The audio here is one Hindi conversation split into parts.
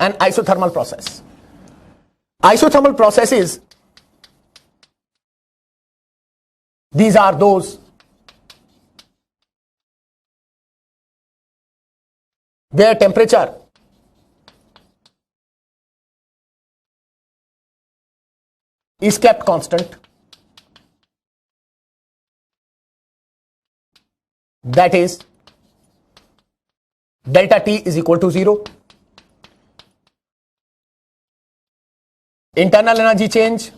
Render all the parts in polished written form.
an isothermal process. Isothermal processes, these are those where temperature is kept constant, that is delta T is equal to 0. Internal energy change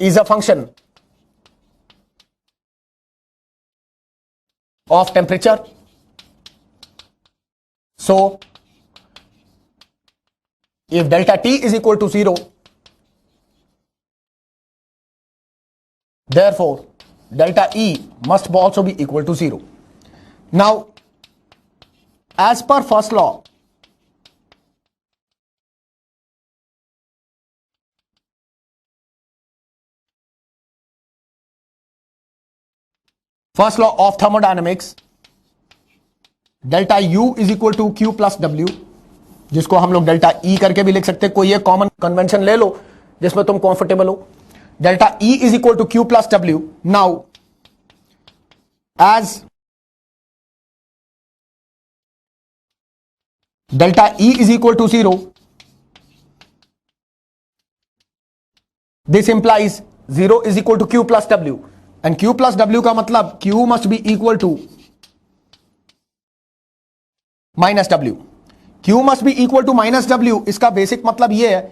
is a function of temperature. So if delta T is equal to 0, therefore delta E must also be equal to 0. Now, as per first law, of thermodynamics, delta U is equal to Q plus W, जिसको हम लोग डेल्टा E करके भी लिख सकते हैं. कोई एक कॉमन कन्वेंशन ले लो जिसमें तुम कंफर्टेबल हो. Delta E is equal to Q plus W. Now, as delta E is equal to 0, this implies 0 is equal to Q plus W, and Q plus W का मतलब Q must be equal to minus W. Q must be equal to minus W. इसका बेसिक मतलब यह है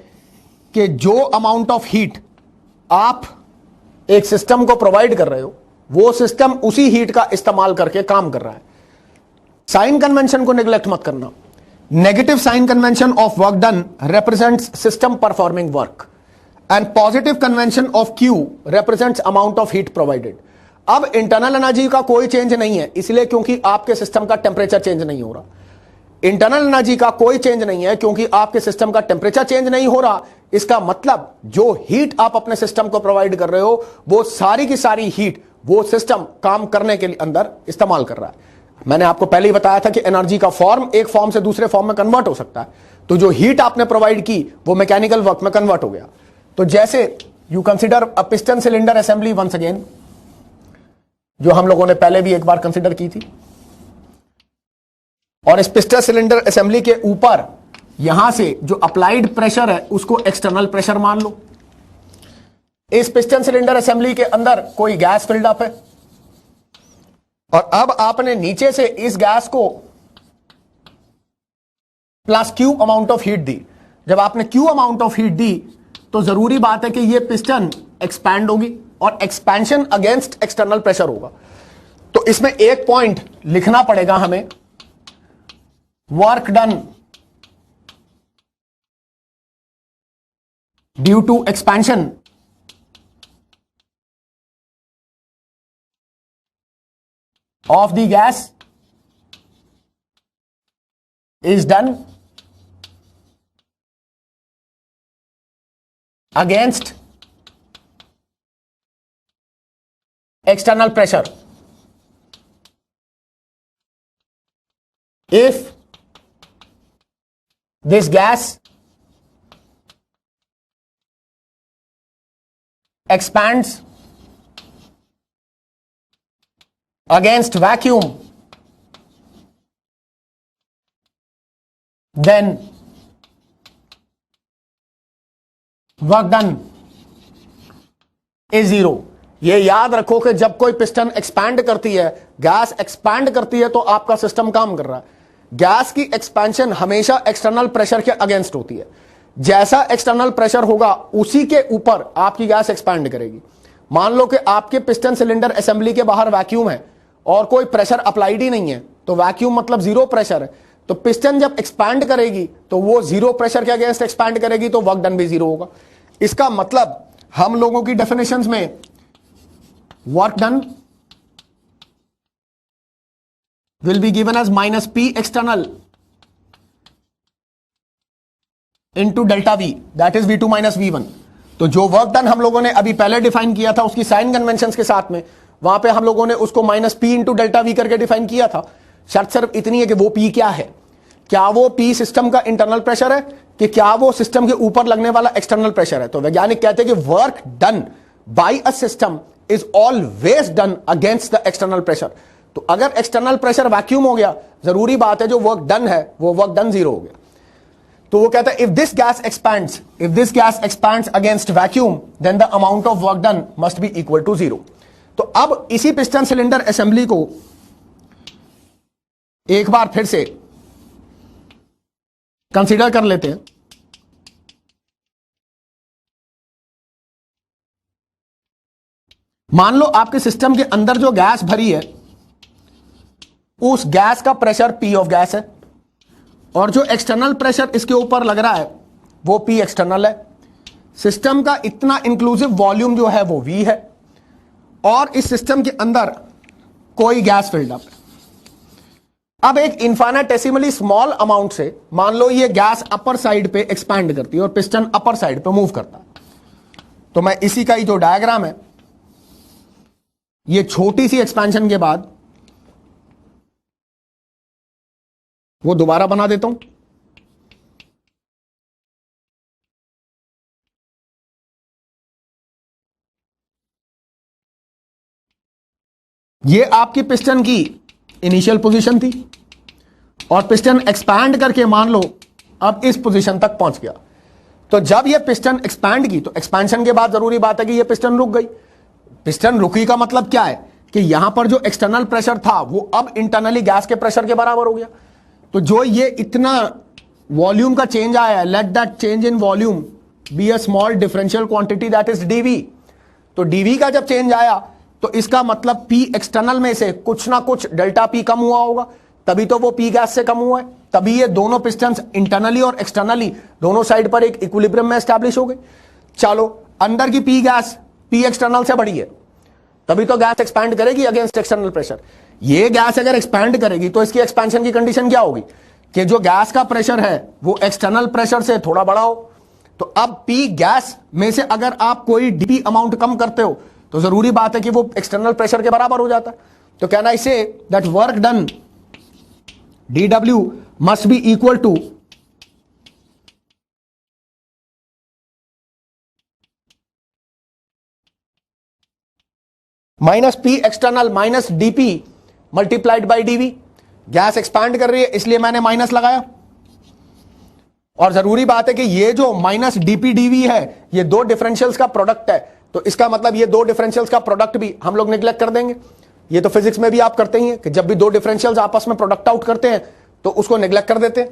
कि जो अमाउंट ऑफ हीट आप एक सिस्टम को प्रोवाइड कर रहे हो, वो सिस्टम उसी हीट का इस्तेमाल करके काम कर रहा है. साइन कन्वेंशन को नेग्लेक्ट मत करना. Negative sign convention of work done represents system performing work and positive convention of Q represents amount of heat provided. अब इंटरनल एनर्जी का कोई चेंज नहीं है, इसलिए क्योंकि आपके सिस्टम का टेम्परेचर चेंज नहीं हो रहा. इंटरनल एनर्जी का कोई चेंज नहीं है क्योंकि आपके सिस्टम का टेम्परेचर चेंज नहीं हो रहा. इसका मतलब जो हीट आप अपने सिस्टम को प्रोवाइड कर रहे हो, वो सारी की सारी हीट वो सिस्टम काम करने के लिए अंदर इस्तेमाल कर रहा है. मैंने आपको पहले ही बताया था कि एनर्जी का फॉर्म एक फॉर्म से दूसरे फॉर्म में कन्वर्ट हो सकता है. तो जो हीट आपने प्रोवाइड की वो मैकेनिकल वर्क में कन्वर्ट हो गया. तो जैसे you consider a piston cylinder assembly once again, जो हम लोगों ने पहले भी एक बार कंसिडर की थी. और इस पिस्टन सिलेंडर असेंबली के ऊपर यहां से जो अप्लाइड प्रेशर है उसको एक्सटर्नल प्रेशर मान लो. इस पिस्टन सिलेंडर असेंबली के अंदर कोई गैस फिल्ड अप है और अब आपने नीचे से इस गैस को plus Q amount of heat दी. जब आपने Q अमाउंट ऑफ हीट दी तो जरूरी बात है कि ये पिस्टन एक्सपैंड होगी और एक्सपेंशन अगेंस्ट एक्सटर्नल प्रेशर होगा. तो इसमें एक पॉइंट लिखना पड़ेगा हमें, work done due to expansion of the gas is done against external pressure. If this gas expands against vacuum, then work done is 0. ये याद रखो कि जब कोई पिस्टन एक्सपैंड करती है, गैस एक्सपैंड करती है, तो आपका सिस्टम काम कर रहा है. गैस की एक्सपेंशन हमेशा एक्सटर्नल प्रेशर के अगेंस्ट होती है. जैसा एक्सटर्नल प्रेशर होगा उसी के ऊपर आपकी गैस एक्सपैंड करेगी. मान लो कि आपके पिस्टन सिलेंडर असेंबली के बाहर वैक्यूम है और कोई प्रेशर अप्लाइड ही नहीं है, तो वैक्यूम मतलब जीरो प्रेशर है. तो पिस्टन जब एक्सपैंड करेगी तो वो जीरो प्रेशर के अगेंस्ट एक्सपैंड करेगी, तो वर्क डन भी जीरो होगा. इसका मतलब हम लोगों की डेफिनेशंस में work done will be given as minus P external into delta V, that is V2 minus V1. तो जो वर्क डन हम लोगों ने अभी पहले डिफाइन किया था उसकी साइन कन्वेंशंस के साथ में, वहां पे हम लोगों ने उसको minus P into delta we करके डिफाइन किया था। शर्त सिर्फ इतनी है कि वो पी क्या है, क्या वो पी सिस्टम का इंटरनल प्रेशर है कि क्या वो सिस्टम के ऊपर लगने वाला एक्सटर्नल प्रेशर है। तो वैज्ञानिक कहते हैं कि work done by a system is always done against the external pressure. तो अगर एक्सटर्नल प्रेशर वैक्यूम हो गया, जरूरी बात है जो वर्क डन है वो वर्क डन जीरो हो गया। तो वो कहता है if this gas expands against vacuum then the amount of work done must be equal to zero. तो अब इसी पिस्टन सिलेंडर असेंबली को एक बार फिर से कंसीडर कर लेते हैं। मान लो आपके सिस्टम के अंदर जो गैस भरी है उस गैस का प्रेशर पी ऑफ गैस है और जो एक्सटर्नल प्रेशर इसके ऊपर लग रहा है वो पी एक्सटर्नल है। सिस्टम का इतना इंक्लूसिव वॉल्यूम जो है वो वी है और इस सिस्टम के अंदर कोई गैस फिल्ड अप है। अब एक इन्फाइनेटेसिमली स्मॉल अमाउंट से मान लो ये गैस अपर साइड पे एक्सपैंड करती है और पिस्टन अपर साइड पे मूव करता है। तो मैं इसी का ही जो डायग्राम है ये छोटी सी एक्सपेंशन के बाद वो दोबारा बना देता हूं। ये आपकी पिस्टन की इनिशियल पोजीशन थी और पिस्टन एक्सपैंड करके मान लो अब इस पोजीशन तक पहुंच गया। तो जब ये पिस्टन एक्सपैंड की तो एक्सपेंशन के बाद जरूरी बात है कि ये पिस्टन रुक गई। पिस्टन रुकी का मतलब क्या है कि यहां पर जो एक्सटर्नल प्रेशर था वो अब इंटरनली गैस के प्रेशर के बराबर हो गया। तो जो ये इतना वॉल्यूम का चेंज आया है, let that change in volume be a small differential quantity that is DV. तो डीवी का जब चेंज आया तो इसका मतलब पी एक्सटर्नल में से कुछ ना कुछ डेल्टा पी कम हुआ होगा, तभी तो वो पी गैस से कम हुआ है, तभी ये दोनों पिस्टन्स इंटरनली और एक्सटर्नली दोनों साइड पर एक इक्विलिब्रियम में एस्टैब्लिश हो गए। चलो अंदर की पी गैस पी एक्सटर्नल से बड़ी है, तभी तो गैस एक्सपैंड करेगी अगेंस्ट एक्सटर्नल प्रेशर। ये गैस अगर एक्सपैंड करेगी तो इसकी एक्सपेंशन की कंडीशन क्या होगी कि जो गैस का प्रेशर है वो एक्सटर्नल प्रेशर से थोड़ा बड़ा हो। तो अब पी गैस में से अगर आप कोई डीपी अमाउंट कम करते हो तो जरूरी बात है कि वो एक्सटर्नल प्रेशर के बराबर हो जाता है। तो कहना इसे that work done dw must be equal to minus P external minus DP multiplied by DV. Gas expand कर रही है इसलिए मैंने माइनस लगाया और जरूरी बात है कि ये जो माइनस डीपी डीवी है ये दो डिफरेंशियल्स का प्रोडक्ट है। तो इसका मतलब ये दो डिफरेंशियल्स का प्रोडक्ट भी हम लोग निगलेक्ट कर देंगे। ये तो फिजिक्स में भी आप करते ही हैं कि जब भी दो डिफरेंशियल्स आपस में प्रोडक्ट आउट करते हैं तो उसको निगलेक्ट कर देते हैं।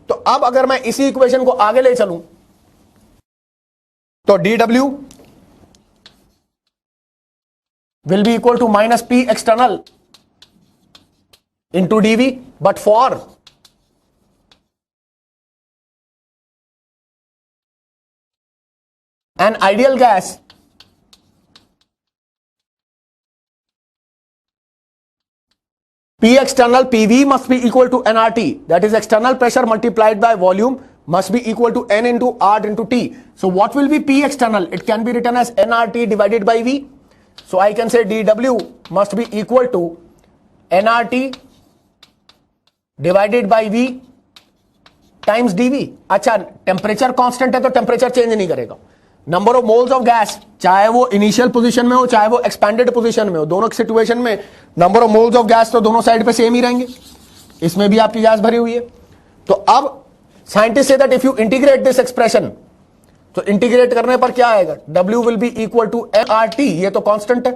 तो अब अगर मैं इसी इक्वेशन को आगे ले चलूं तो dw will be equal to minus p external into dv, but for an ideal gas P external PV must be equal to nRT, that is external pressure multiplied by volume must be equal to N into R into T. So what will be P external? It can be written as nRT divided by V. So I can say dW must be equal to nRT divided by V times dV. अच्छा टेम्परेचर कांस्टेंट है तो टेम्परेचर चेंज नहीं करेगा। Number of moles of gas चाहे वो इनिशियल पोजीशन में हो चाहे वो एक्सपेंडेड पोजीशन में हो, दोनों सिचुएशन में number of moles of gas तो दोनों साइड पे सेम ही रहेंगे। इसमें भी आपकी गैस भरी हुई है। तो अब scientist say that if you integrate this expression तो इंटीग्रेट करने पर क्या आएगा, W will be equal to nRT, ये तो कांस्टेंट है,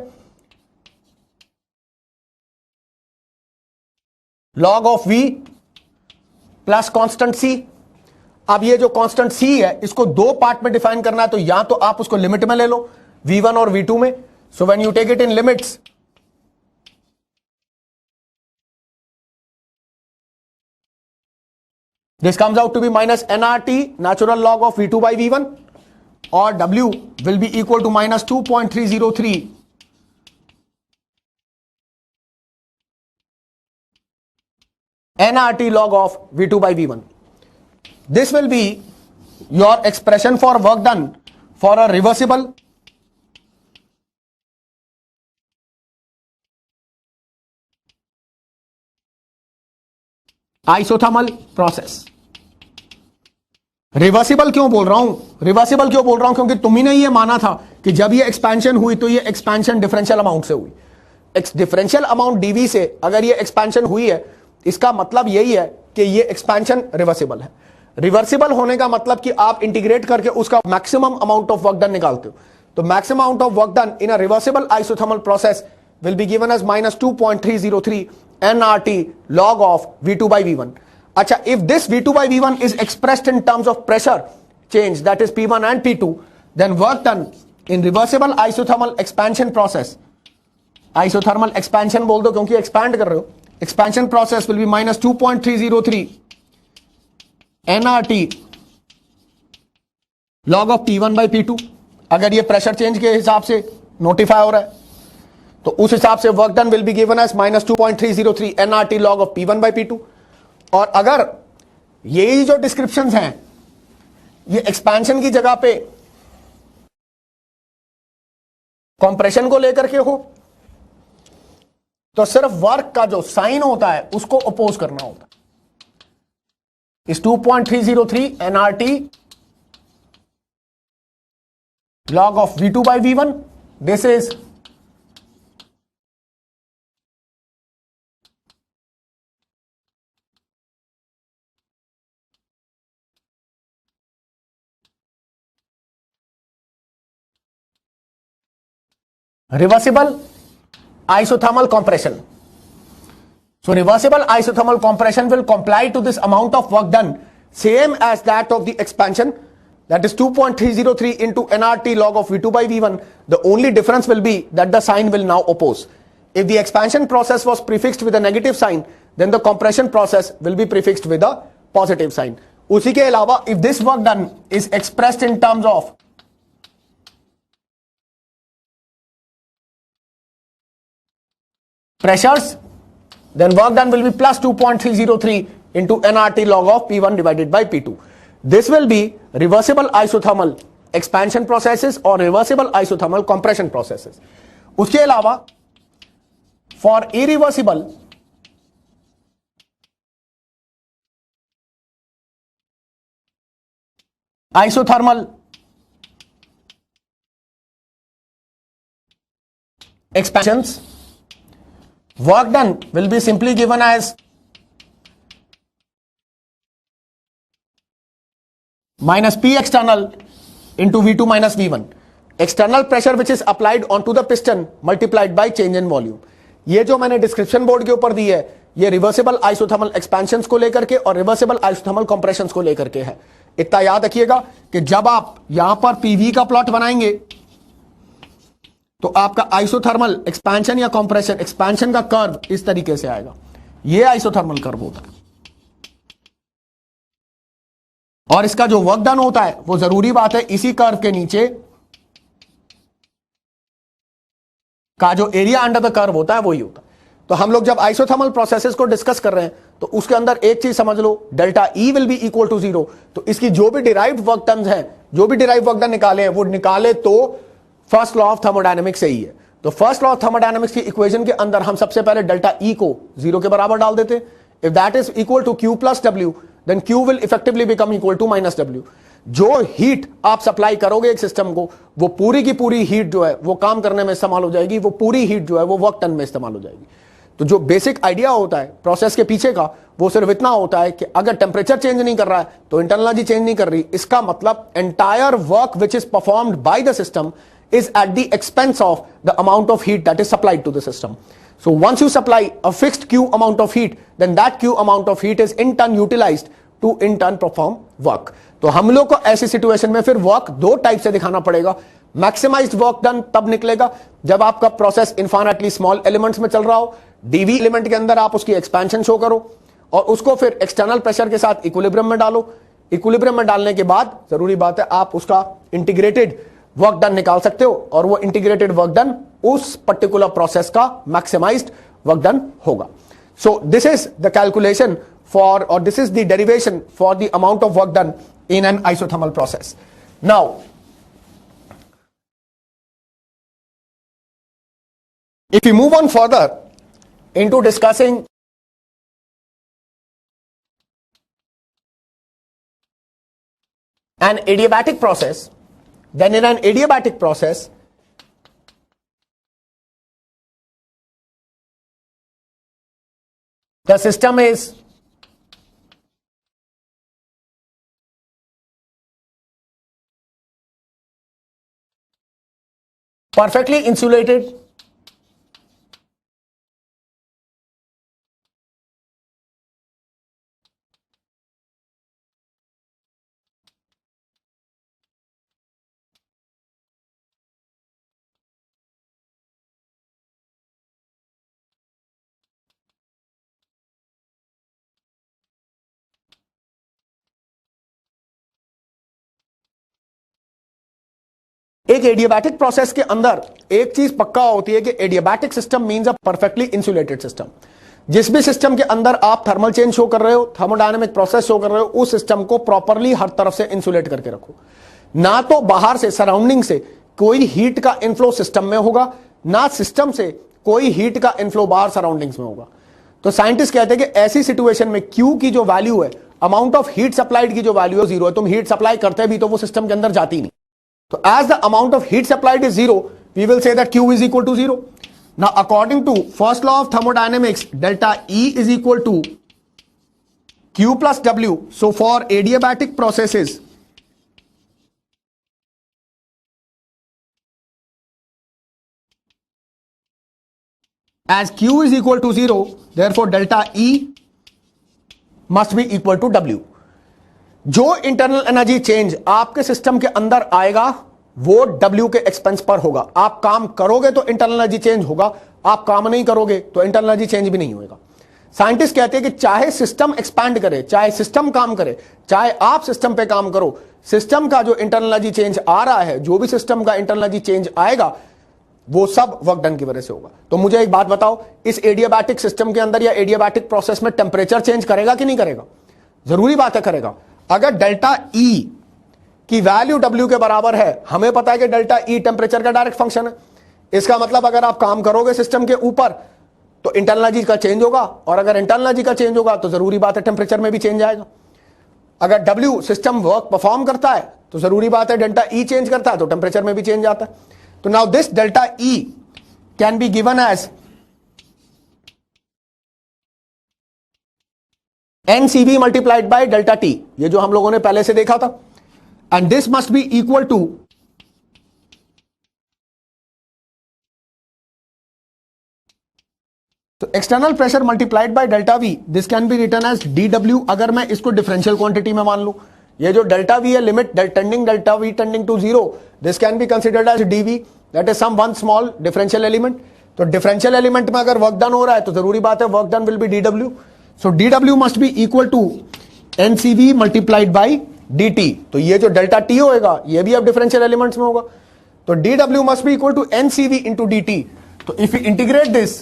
log of V plus constant C। अब ये जो कांस्टेंट C है इसको दो पार्ट में डिफाइन करना है, तो या तो आप उसको लिमिट में ले लो V1 और V2 में। So when you take it in limits this comes out to be minus nRT natural log of V2 by V1 or W will be equal to minus 2.303 nRT log of V2 by V1. This will be your expression for work done for a reversible isothermal process. Reversible क्यों बोल रहा हूं? रिवर्सिबल क्यों बोल रहा हूं? क्योंकि तुम्ही ने ये माना था कि जब ये एक्सपेंशन हुई तो ये एक्सपेंशन डिफरेंशियल अमाउंट से हुई। डिफरेंशियल अमाउंट डीवी से अगर ये एक्सपेंशन हुई है, इसका मतलब यही है कि ये एक्सपेंशन रिवर्सिबल है। रिवर्सिबल होने का मतलब कि आप इंटीग्रेट करके उसका maximum amount of work done निकालते हो। तो maximum amount of work done in a reversible isothermal process will be given as minus 2.303 nRT log of V2 by V1. अच्छा, if this V2 by V1 is expressed in terms of pressure change, that is P1 and P2, then work done in reversible isothermal expansion process, isothermal expansion बोल दो क्योंकि expand कर रहे हो, expansion process will be minus 2.303 nRT log of P1 by P2. अगर ये प्रेशर चेंज के हिसाब से नोटिफाई हो रहा है तो उस हिसाब से work done will be given as minus 2.303 NRT log of P1 by P2। और अगर यही जो डिस्क्रिप्शन हैं ये एक्सपेंशन की जगह पे कंप्रेशन को लेकर के हो तो सिर्फ वर्क का जो साइन होता है उसको अपोज करना होता है। इस 2.303 NRT log of V2 by V1, this is reversible isothermal compression. So reversible isothermal compression will comply to this amount of work done same as that of the expansion, that is 2.303 into nRT log of V2 by V1. The only difference will be that the sign will now oppose. If the expansion process was prefixed with a negative sign, then the compression process will be prefixed with a positive sign. उसी के अलावा if this work done is expressed in terms of pressures, then work done will be plus 2.303 into nRT log of P1 divided by P2. This will be reversible isothermal expansion processes or reversible isothermal compression processes. उसके अलावा for irreversible isothermal expansions, work done will be simply given as minus P external into V2 minus V1. External pressure which is applied onto the piston multiplied by change in volume. ये जो मैंने डिस्क्रिप्शन बोर्ड के ऊपर दी है ये रिवर्सिबल आइसोथर्मल एक्सपेंशंस को लेकर के और रिवर्सिबल आइसोथर्मल कंप्रेशंस को लेकर के है। इतना याद रखिएगा कि जब आप यहां पर पीवी का प्लॉट बनाएंगे तो आपका आइसोथर्मल एक्सपेंशन या कंप्रेशन एक्सपेंशन का कर्व इस तरीके से आएगा। ये आइसोथर्मल कर्व होता है और इसका जो वर्क डन होता है वो जरूरी बात है इसी कर्व के नीचे का जो एरिया अंडर द कर्व होता है वही होता है। तो हम लोग जब आइसोथर्मल प्रोसेसेस को डिस्कस कर रहे हैं तो उसके अंदर एक चीज समझ लो, delta E will be equal to 0। तो इसकी जो भी डिराइव्ड वर्क डन है, जो भी डिराइव्ड वर्क डन निकाले हैं वो निकाले तो फर्स्ट लॉ ऑफ थर्मोडायनेमिक्स से ही है। तो फर्स्ट लॉ ऑफ थर्मोडायनेमिक्स की इक्वेशन के अंदर हम सबसे पहले डेल्टा ई को 0 के बराबर डाल देते। If that is equal to Q plus W, then Q will effectively become equal to minus W। जो हीट आप सप्लाई करोगे एक सिस्टम को वो पूरी की पूरी हीट जो है वो काम करने में इस्तेमाल हो जाएगी, वो पूरी हीट जो है वो वर्क टन में इस्तेमाल हो जाएगी। तो जो बेसिक आइडिया होता है प्रोसेस के पीछे का वो सिर्फ इतना होता है कि अगर टेम्परेचर चेंज नहीं कर रहा है तो इंटरनल एनर्जी चेंज नहीं कर रही। इसका मतलब entire work which is performed by the system is at the expense of the amount of heat that is supplied to the system. So once you supply a fixed Q amount of heat, then that Q amount of heat is in turn utilized to in turn perform work. तो हम लोग को ऐसी सिचुएशन में फिर वर्क दो टाइप से दिखाना पड़ेगा। मैक्सिमाइज्ड वर्क डन तब निकलेगा जब आपका प्रोसेस इनफाइनाइटली स्मॉल एलिमेंट्स में चल रहा हो, डीवी एलिमेंट के अंदर आप उसकी एक्सपेंशन शो करो और उसको फिर एक्सटर्नल प्रेशर के साथ इक्विलिब्रियम में डालो। इक्विलिब्रियम में डालने के बाद जरूरी बात है आप उसका इंटीग्रेटेड वर्क डन निकाल सकते हो और वो इंटीग्रेटेड वर्क डन उस पर्टिकुलर प्रोसेस का मैक्सिमाइज्ड वर्क डन होगा। So this is the calculation for और this is the derivation for the amount of work done in an isothermal process. Now if we move on further into discussing an adiabatic process, then in an adiabatic process, the system is perfectly insulated एक एडियाबैटिक प्रोसेस के अंदर एक चीज पक्का होती है कि adiabatic system means a perfectly insulated system. जिस भी सिस्टम के अंदर आप थर्मल चेंज शो कर रहे हो, थर्मोडायनेमिक प्रोसेस शो कर रहे हो, उस सिस्टम को प्रॉपरली हर तरफ से इंसुलेट करके रखो। ना तो बाहर से सराउंडिंग से कोई हीट का इनफ्लो सिस्टम में होगा, ना सिस्टम से कोई हीट का इनफ्लो बाहर सराउंडिंग्स में होगा। तो साइंटिस्ट कहते हैं कि ऐसी सिचुएशन में Q की जो वैल्यू है, अमाउंट ऑफ हीट सप्लाइड की जो वैल्यू है 0 है। तुम हीट सप्लाई करते भी तो वो सिस्टम के अंदर जाती नहीं। So as the amount of heat supplied is 0, we will say that Q is equal to 0. Now according to first law of thermodynamics, delta E is equal to Q plus W. So for adiabatic processes, as Q is equal to 0, therefore delta E must be equal to W. जो इंटरनल एनर्जी चेंज आपके सिस्टम के अंदर आएगा वो W के एक्सपेंस पर होगा। आप काम करोगे तो इंटरनल एनर्जी चेंज होगा, आप काम नहीं करोगे तो इंटरनल एनर्जी चेंज भी नहीं होगा। साइंटिस्ट कहते हैं कि चाहे सिस्टम एक्सपैंड करे, चाहे सिस्टम काम करे, चाहे आप सिस्टम पे काम करो, सिस्टम का जो इंटरनल एनर्जी चेंज आ रहा है, जो भी सिस्टम का इंटरनल एनर्जी चेंज आएगा वो सब वर्क डन की वजह से होगा। तो मुझे एक बात बताओ, इस एडियाबैटिक सिस्टम के अंदर या एडियाबैटिक प्रोसेस में टेंपरेचर चेंज करेगा कि नहीं करेगा? जरूरी बात है करेगा। अगर डेल्टा E की वैल्यू W के बराबर है, हमें पता है कि डेल्टा E टेंपरेचर का डायरेक्ट फंक्शन है। इसका मतलब अगर आप काम करोगे सिस्टम के ऊपर तो इंटरनल एनर्जी का चेंज होगा, और अगर इंटरनल एनर्जी का चेंज होगा तो जरूरी बात है टेंपरेचर में भी चेंज आएगा। अगर W सिस्टम वर्क परफॉर्म करता है तो जरूरी बात है डेल्टा E चेंज करता है तो टेंपरेचर में भी चेंज आता है। तो now this delta E can be given as NCV multiplied by delta T, ये जो हम लोगों ने पहले से देखा था। And this must be equal to to external pressure multiplied by delta V, this can be written as DW। अगर मैं इसको डिफरेंशियल क्वांटिटी में मान लूं, ये जो डेल्टा V है, limit tending delta V tending to 0, this can be considered as DV, that is some one small differential element. तो डिफरेंशियल एलिमेंट में अगर वर्क डन हो रहा है तो जरूरी बात है work done will B DW। So dW must be equal to NCV multiplied by dt। तो ये जो डेल्टा T होगा ये भी अब डिफरेंशियल एलिमेंट्स में होगा, तो dW must be equal to NCV into dt। तो इफ यू इंटीग्रेट दिस,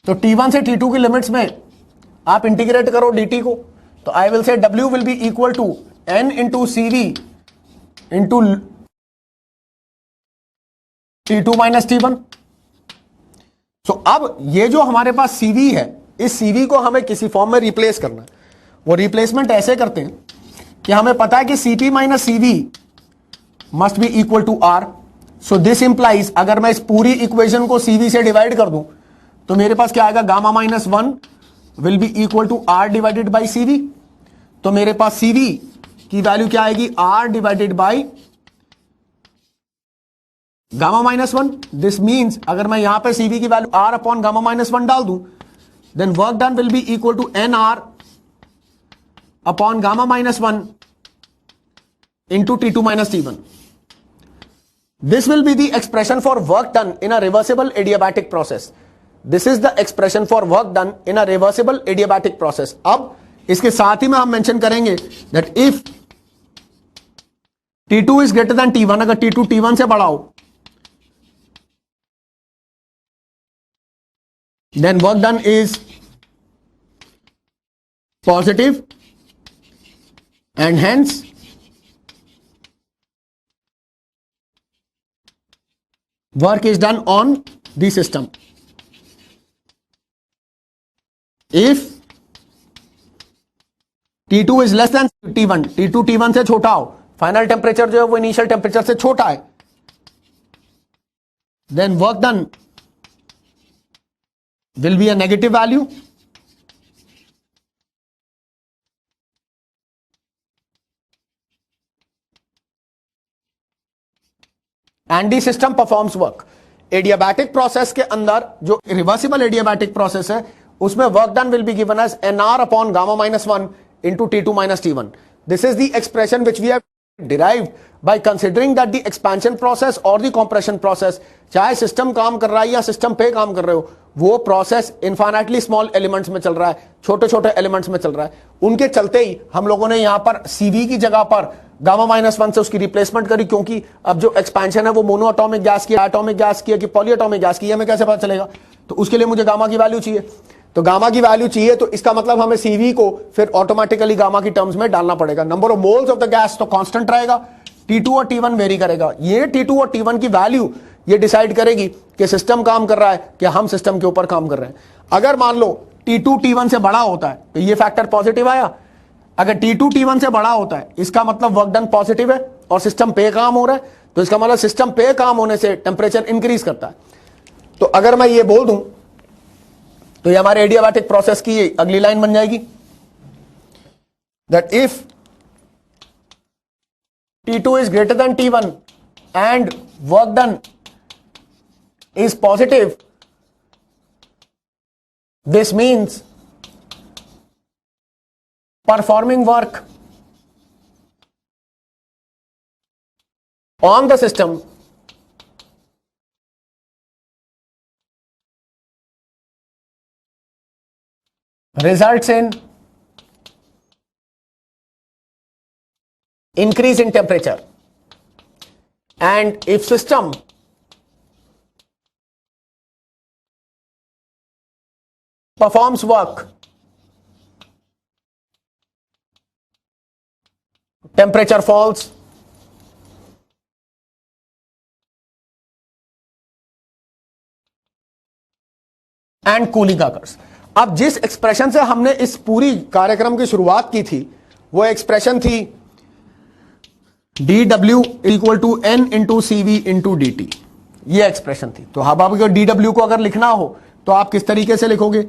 तो T1 से T2 की लिमिट्स में आप इंटीग्रेट करो dt को, तो I will say W will be equal to N into CV into T2 minus T1। So अब ये जो हमारे पास CV है, इस CV को हमें किसी फॉर्म में रिप्लेस करना है। वो रिप्लेसमेंट ऐसे करते हैं कि हमें पता है कि CP minus CV must be equal to R। So this implies अगर मैं इस पूरी इक्वेशन को CV से डिवाइड कर दूं तो मेरे पास क्या आएगा, gamma minus 1 will be equal to R divided by CV। तो मेरे पास CV की वैल्यू क्या आएगी, R divided by gamma minus 1। This means अगर मैं यहां पे CV की value R upon gamma minus 1 डाल दूं, then work done will be equal to NR upon gamma minus 1 into T2 minus T1। This will be the expression for work done in a reversible adiabatic process. This is the expression for work done in a reversible adiabatic process. अब इसके साथ ही में हम मेंशन करेंगे that if T2 is greater than T1, अगर T2 T1 से बड़ा हो, then work done is positive and hence work is done on the system. If T2 is less than T1, T2 T1 से छोटा हो, फाइनल टेम्परेचर जो है वो इनिशियल टेम्परेचर से छोटा है, then work done will be a negative value. And the system performs work. Adiabatic process के अंदर जो रिवर्सिबल एडियाबैटिक प्रोसेस है उसमें work done will be given as NR upon gamma -1 into T2 minus T1. This is the expression which we have derived by considering that the expansion process or the compression process, चाहे सिस्टम काम कर रहा है या सिस्टम पे काम कर रहे हो, वो प्रोसेस इनफाइनाइटली स्मॉल एलिमेंट्स में चल रहा है, छोटे छोटे एलिमेंट्स में चल रहा है. उनके चलते ही हम लोगों ने यहां पर CV की जगह पर गामा -1 से उसकी रिप्लेसमेंट करी, क्योंकि अब जो एक्सपेंशन है वो मोनो एटॉमिक गैस की, एटॉमिक गैस की है कि पॉली एटॉमिक गैस की, हमें कैसे पता चलेगा? तो उसके लिए मुझे गामा की वैल्यू चाहिए. तो गामा की वैल्यू चाहिए तो इसका मतलब हमें CV को फिर ऑटोमेटिकली गामा की टर्म्स में डालना पड़ेगा. Number of moles of the gas तो कांस्टेंट रहेगा, T2 और T1 वेरी करेगा. ये T2 और T1 की वैल्यू ये डिसाइड करेगी कि सिस्टम काम कर रहा है कि हम सिस्टम के ऊपर काम कर रहे हैं. अगर मान लो T2 T1 से बड़ा होता है तो ये फैक्टर पॉजिटिव आया. अगर T2 T1 से बड़ा होता है इसका मतलब वर्क डन पॉजिटिव है और सिस्टम पे काम हो रहा है, तो इसका मतलब सिस्टम पे काम होने से टेम्परेचर इंक्रीज करता है. तो अगर मैं ये बोल दूं तो ये हमारे एडियाबैटिक प्रोसेस की अगली लाइन बन जाएगी, that if T2 is greater than T1 and work done is positive, this means performing work on the system results in increase in temperature. And if system performs work, temperature falls, and cooling occurs. अब जिस एक्सप्रेशन से हमने इस पूरी कार्यक्रम की शुरुआत की थी वो एक्सप्रेशन थी dW equal to N into CV into dt. ये एक्सप्रेशन थी. तो अब आपको dW को अगर लिखना हो तो आप किस तरीके से लिखोगे?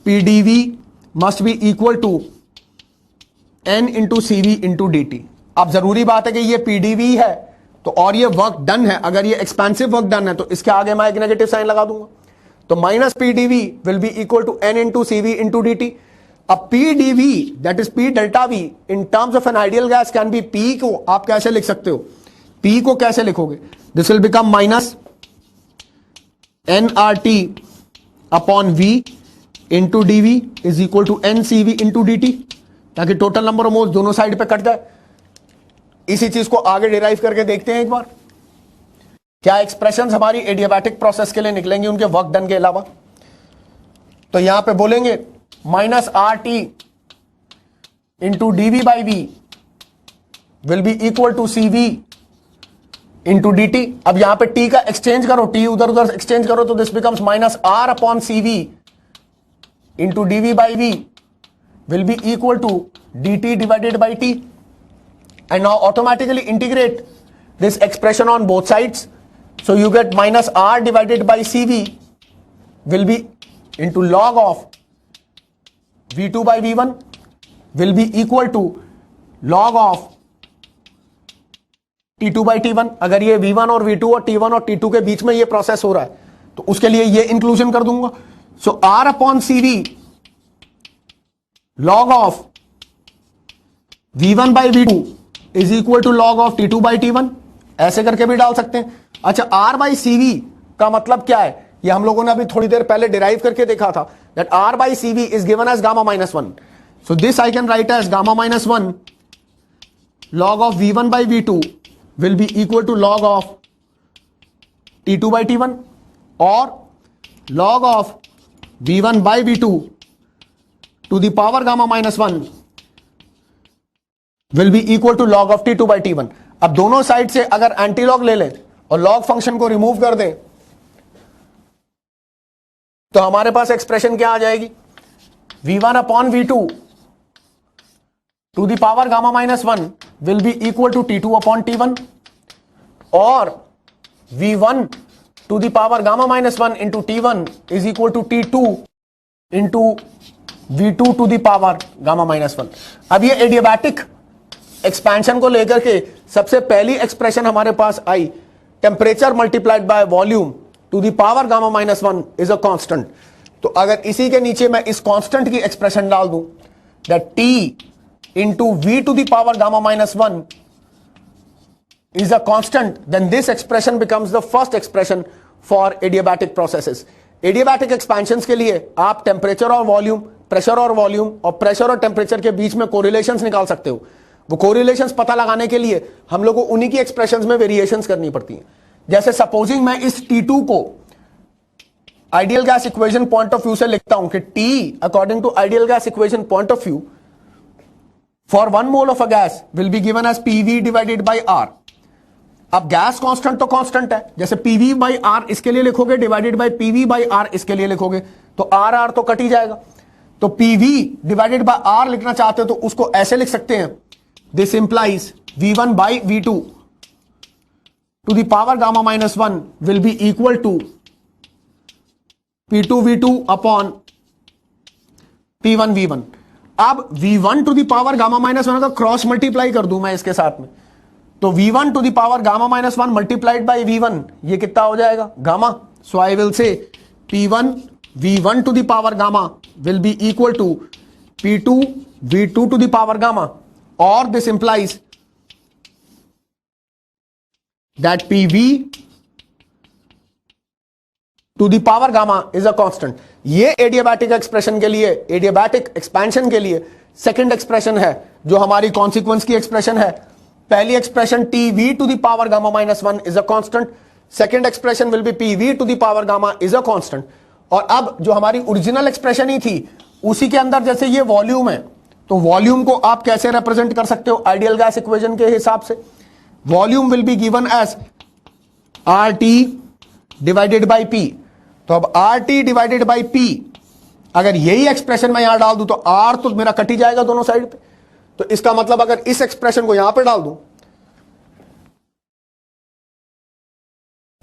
PdV must be equal to N into CV into dt. अब जरूरी बात है कि ये PdV है तो और ये वर्क डन है, अगर ये एक्सपेंसिव वर्क डन है तो इसके आगे मैं एक नेगेटिव साइन लगा दूंगा. तो minus PdV will be equal to N into CV into dt. अब PdV that is P delta V in terms of an ideal gas can be P को आप कैसे लिख सकते हो? P को कैसे लिखोगे? This will become minus nRT upon V into DV is equal to NCV into dt, ताकि टोटल नंबर ऑफ मोल्स दोनों साइड पे कट जाए. इसी चीज को आगे डिराइव करके देखते हैं एक बार, क्या एक्सप्रेशंस हमारी एडियाबैटिक प्रोसेस के लिए निकलेंगी उनके वर्क डन के अलावा. तो यहां पे बोलेंगे minus RT into DV by V will be equal to CV into dt. अब यहां पे T का एक्सचेंज करो, T उधर उधर एक्सचेंज करो तो this becomes minus R upon CV into DV by V will be equal to dt divided by T. And now automatically integrate this expression on both sides, so you get minus R divided by CV will be into log of V2 by V1 will be equal to log of T2 by T1. अगर ये V1 और V2 और T1 और T2 के बीच में ये प्रोसेस हो रहा है तो उसके लिए ये इंक्लूजन कर दूंगा. सो R upon CV log of V1 by V2 is equal to log of T2 by T1. ऐसे करके भी डाल सकते हैं. अच्छा, R बाई CV का मतलब क्या है? ये हम लोगों ने अभी थोड़ी देर पहले डिराइव करके देखा था, that R by CV is given as gamma -1. So this I can write as gamma -1 log of V1 by V2 will be equal to log of T2 by T1 or log of V1 by V2 to the power gamma -1 will be equal to log of T2 by T1. अब दोनों साइड से अगर एंटी लॉग ले लें और लॉग फंक्शन को रिमूव कर दें तो हमारे पास एक्सप्रेशन क्या आ जाएगी? V1 upon V2 to the power gamma minus 1 will be equal to T2 upon T1 और V1 to the power gamma minus 1 into T1 is equal to T2 into V2 to the power gamma minus 1। अब ये एडियाबैटिक एक्सपेंशन को लेकर के सबसे पहली एक्सप्रेशन हमारे पास आई, temperature multiplied by volume to the power gamma minus 1 is a constant. तो अगर इसी के नीचे मैं इस कांस्टेंट की एक्सप्रेशन डाल दूं that T into V to the power gamma minus 1 is a constant, then this expression becomes the first expression for adiabatic processes. Adiabatic expansions के लिए आप टेम्परेचर और वॉल्यूम, प्रेशर और वॉल्यूम और प्रेशर और टेम्परेचर के बीच में कोरिलेशंस निकाल सकते हो। वो कोरिलेशंस पता लगाने के लिए हम लोग को उन्हीं की एक्सप्रेशंस में वेरिएशंस करनी पड़ती हैं। जैसे सपोजिंग मैं इस T2 को ideal gas equation point of view से लिखता हूं कि T according to ideal gas equation point of view for 1 mole of a gas will be given as PV divided by R। अब गैस कांस्टेंट तो कांस्टेंट है, जैसे PV बाई R इसके लिए लिखोगे divided by PV by R इसके लिए लिखोगे तो R तो कट ही जाएगा। तो PV डिवाइडेड बाय R लिखना चाहते हो तो उसको ऐसे लिख सकते हैं, this implies V1 by V2 to the power gamma minus 1 will be equal to P2 V2 upon P1 V1। अब V1 to the power gamma minus 1 का क्रॉस मल्टीप्लाई कर दूं मैं इसके साथ में, तो V1 to the power gamma minus 1 multiplied by V1 ये कितना हो जाएगा, गामा। सो आई विल से P1 V1 to the power gamma will be equal to P2 V2 to the power gamma, और this implies that PV to the power gamma is a constant. ये एडियाबैटिक एक्सप्रेशन के लिए, एडियाबैटिक एक्सपेंशन के लिए सेकंड एक्सप्रेशन है जो हमारी कॉन्सिक्वेंस की एक्सप्रेशन है। पहली expression TV to the power gamma minus 1 is a constant, second expression will be PV to the power gamma is a constant. और अब जो हमारी ओरिजिनल एक्सप्रेशन ही थी उसी के अंदर जैसे ये वॉल्यूम है, तो वॉल्यूम को आप कैसे रिप्रेजेंट कर सकते हो आइडियल गैस इक्वेशन के हिसाब से, volume will be given as RT divided by P। तो अब RT डिवाइडेड बाई P, अगर यही एक्सप्रेशन मैं यहां डाल दूं तो R तो मेरा कट ही जाएगा दोनों साइड पे। तो इसका मतलब अगर इस एक्सप्रेशन को यहां पे डाल दूं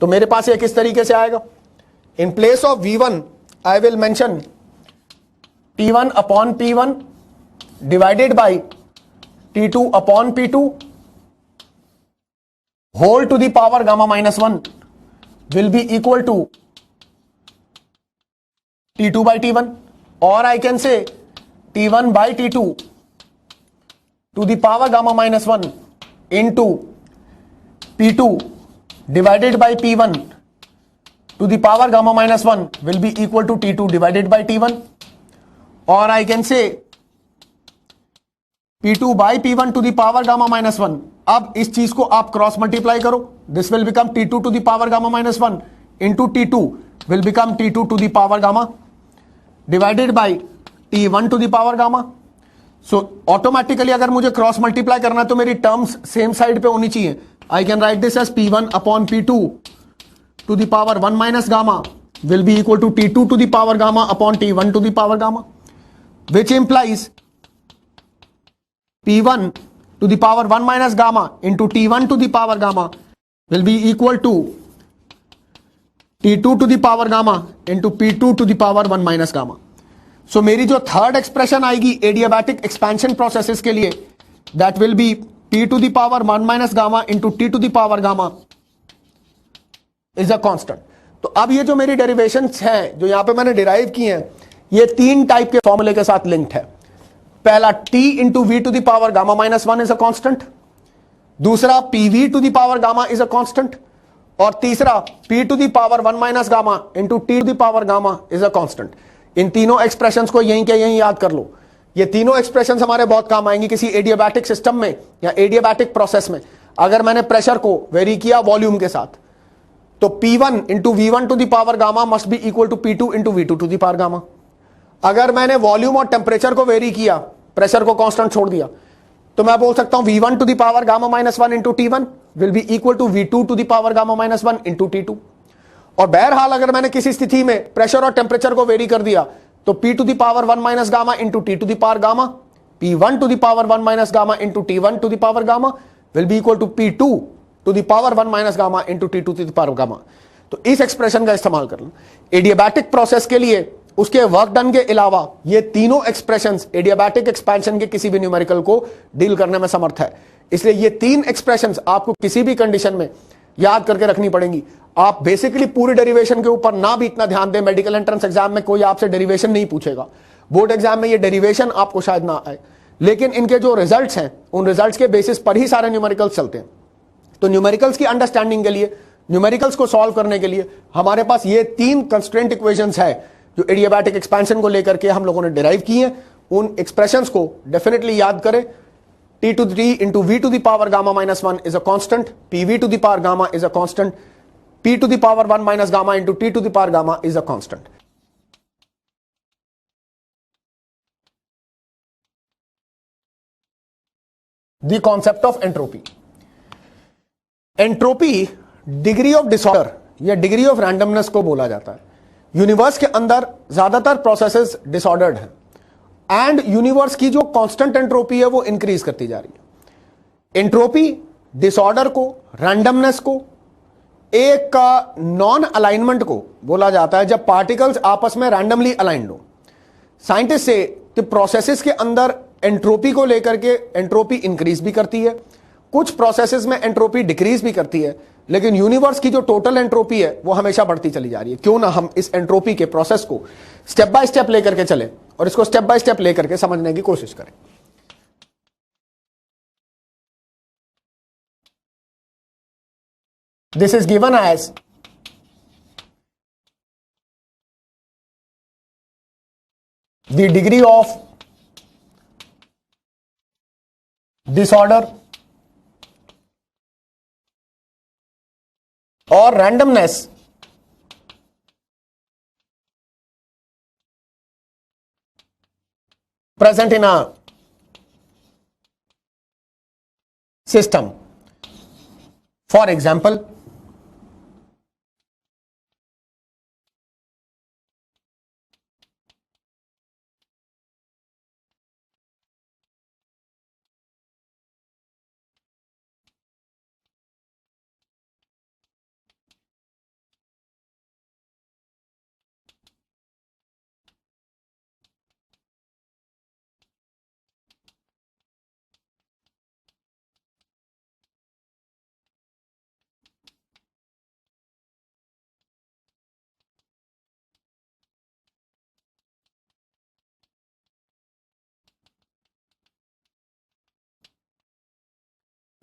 तो मेरे पास ये किस तरीके से आएगा, in place of V1 I will mention T1 upon P1 divided by T2 upon P2 whole to the power gamma minus 1 will be equal to T2 by T1, or I can say T1 by T2 to the power gamma minus 1 into P2 divided by P1 to the power gamma minus 1 will be equal to T2 divided by T1, or I can say P2 by P1 to the power gamma minus 1। अब इस चीज को आप क्रॉस मल्टीप्लाई करो, this will become T2 to the power gamma minus 1 into T2 will become T2 to the power gamma divided by T1 to the power gamma. So automatically अगर मुझे क्रॉस मल्टीप्लाई करना है तो मेरी टर्म्स सेम साइड पे होनी चाहिए। I can write this as P1 upon P2 to the power 1 minus gamma will be equal to T2 to the power gamma upon T1 to the power gamma, which implies P1 to the power 1 minus gamma into T1 to the power gamma will be equal to T2 to the power gamma into P2 to the power 1 minus gamma. So मेरी जो थर्ड एक्सप्रेशन आएगी एडियाबैटिक एक्सपेंशन प्रोसेसेस के लिए, that will be P to the power 1 minus gamma into T to the power gamma is a constant. तो अब ये जो मेरी डेरिवेशंस हैं जो यहां पे मैंने डिराइव किए हैं, ये तीन टाइप के फॉर्मूले के साथ लिंक्ड है। पहला T into V to the power gamma minus 1 is a constant, दूसरा PV to the power gamma is a constant, और तीसरा P to the power 1 minus gamma into T to the power gamma is a constant. इन तीनों एक्सप्रेशंस को यहीं के यहीं याद कर लो। ये तीनों एक्सप्रेशंस हमारे बहुत काम आएंगी किसी एडियाबैटिक सिस्टम में या एडियाबैटिक प्रोसेस में। अगर मैंने प्रेशर को वेरी किया वॉल्यूम के साथ तो P1 into V1 to the power gamma must be equal to P2 into V2 to the power gamma. अगर मैंने वॉल्यूम और टेम्परेचर को वेरी किया, प्रेशर को कांस्टेंट छोड़ दिया, तो मैं बोल सकता हूं V1 to the power gamma minus 1 into T1 will be equal to V2 to the power gamma minus 1 into T2। और बहरहाल अगर मैंने किसी स्थिति में प्रेशर और टेम्परेचर को वेरी कर दिया तो P to the power 1 minus gamma into T to the power gamma P1 to the power 1 minus gamma into T1 to the power gamma will be equal to P2 to the power 1 minus gamma into T2 to the power gamma. तो इस एक्सप्रेशन का इस्तेमाल कर लो एडियाबैटिक प्रोसेस के लिए। उसके वर्क डन के अलावा ये तीनों एक्सप्रेशंस एडियाबैटिक एक्सपेंशन के किसी भी न्यूमेरिकल को डील करने में समर्थ है। इसलिए ये तीन एक्सप्रेशंस आपको किसी भी कंडीशन में याद करके रखनी पड़ेंगी। आप बेसिकली पूरी डेरिवेशन के ऊपर ना भी इतना ध्यान दें, मेडिकल एंट्रेंस एग्जाम में कोई आपसे डेरिवेशन नहीं पूछेगा, बोर्ड एग्जाम में ये डेरिवेशन आपको शायद ना आए, लेकिन इनके जो रिजल्ट्स हैं उन रिजल्ट्स के बेसिस पर ही सारे न्यूमेरिकल्स चलते हैं। तो न्यूमेरिकल्स की अंडरस्टैंडिंग के लिए, न्यूमेरिकल्स को सॉल्व करने के लिए हमारे पास ये तीन कंस्ट्रेंट इक्वेशंस है जो एडियाबैटिक एक्सपेंशन को लेकर के हम लोगों ने डिराइव की हैं। उन एक्सप्रेशंस को डेफिनेटली याद करें। T to the T into V to the power gamma minus 1 is a constant, PV to the power gamma is a constant, P to the power 1 minus gamma into T to the power gamma is a constant. The concept of entropy. Entropy degree of disorder या डिग्री ऑफ रैंडमनेस को बोला जाता है। यूनिवर्स के अंदर ज्यादातर प्रोसेसेस डिसऑर्डर्ड हैं एंड यूनिवर्स की जो कांस्टेंट एंट्रोपी है वो इंक्रीज करती जा रही है। एंट्रोपी डिसऑर्डर को, रैंडमनेस को, एक का नॉन अलाइनमेंट को बोला जाता है जब पार्टिकल्स आपस में रैंडमली अलाइंड हो। साइंटिस्ट से कि प्रोसेसेस के अंदर एंट्रोपी को लेकर के एंट्रोपी इंक्रीज भी करती है, कुछ प्रोसेसेस में एंट्रोपी डिक्रीज भी करती है, लेकिन यूनिवर्स की जो टोटल एंट्रोपी है वो हमेशा बढ़ती चली जा रही है। क्यों ना हम इस एंट्रोपी के प्रोसेस को स्टेप बाय स्टेप लेकर के चले और इसको स्टेप बाय स्टेप लेकर के समझने की कोशिश करें। This is given as the degree of disorder or randomness present in a system. For example,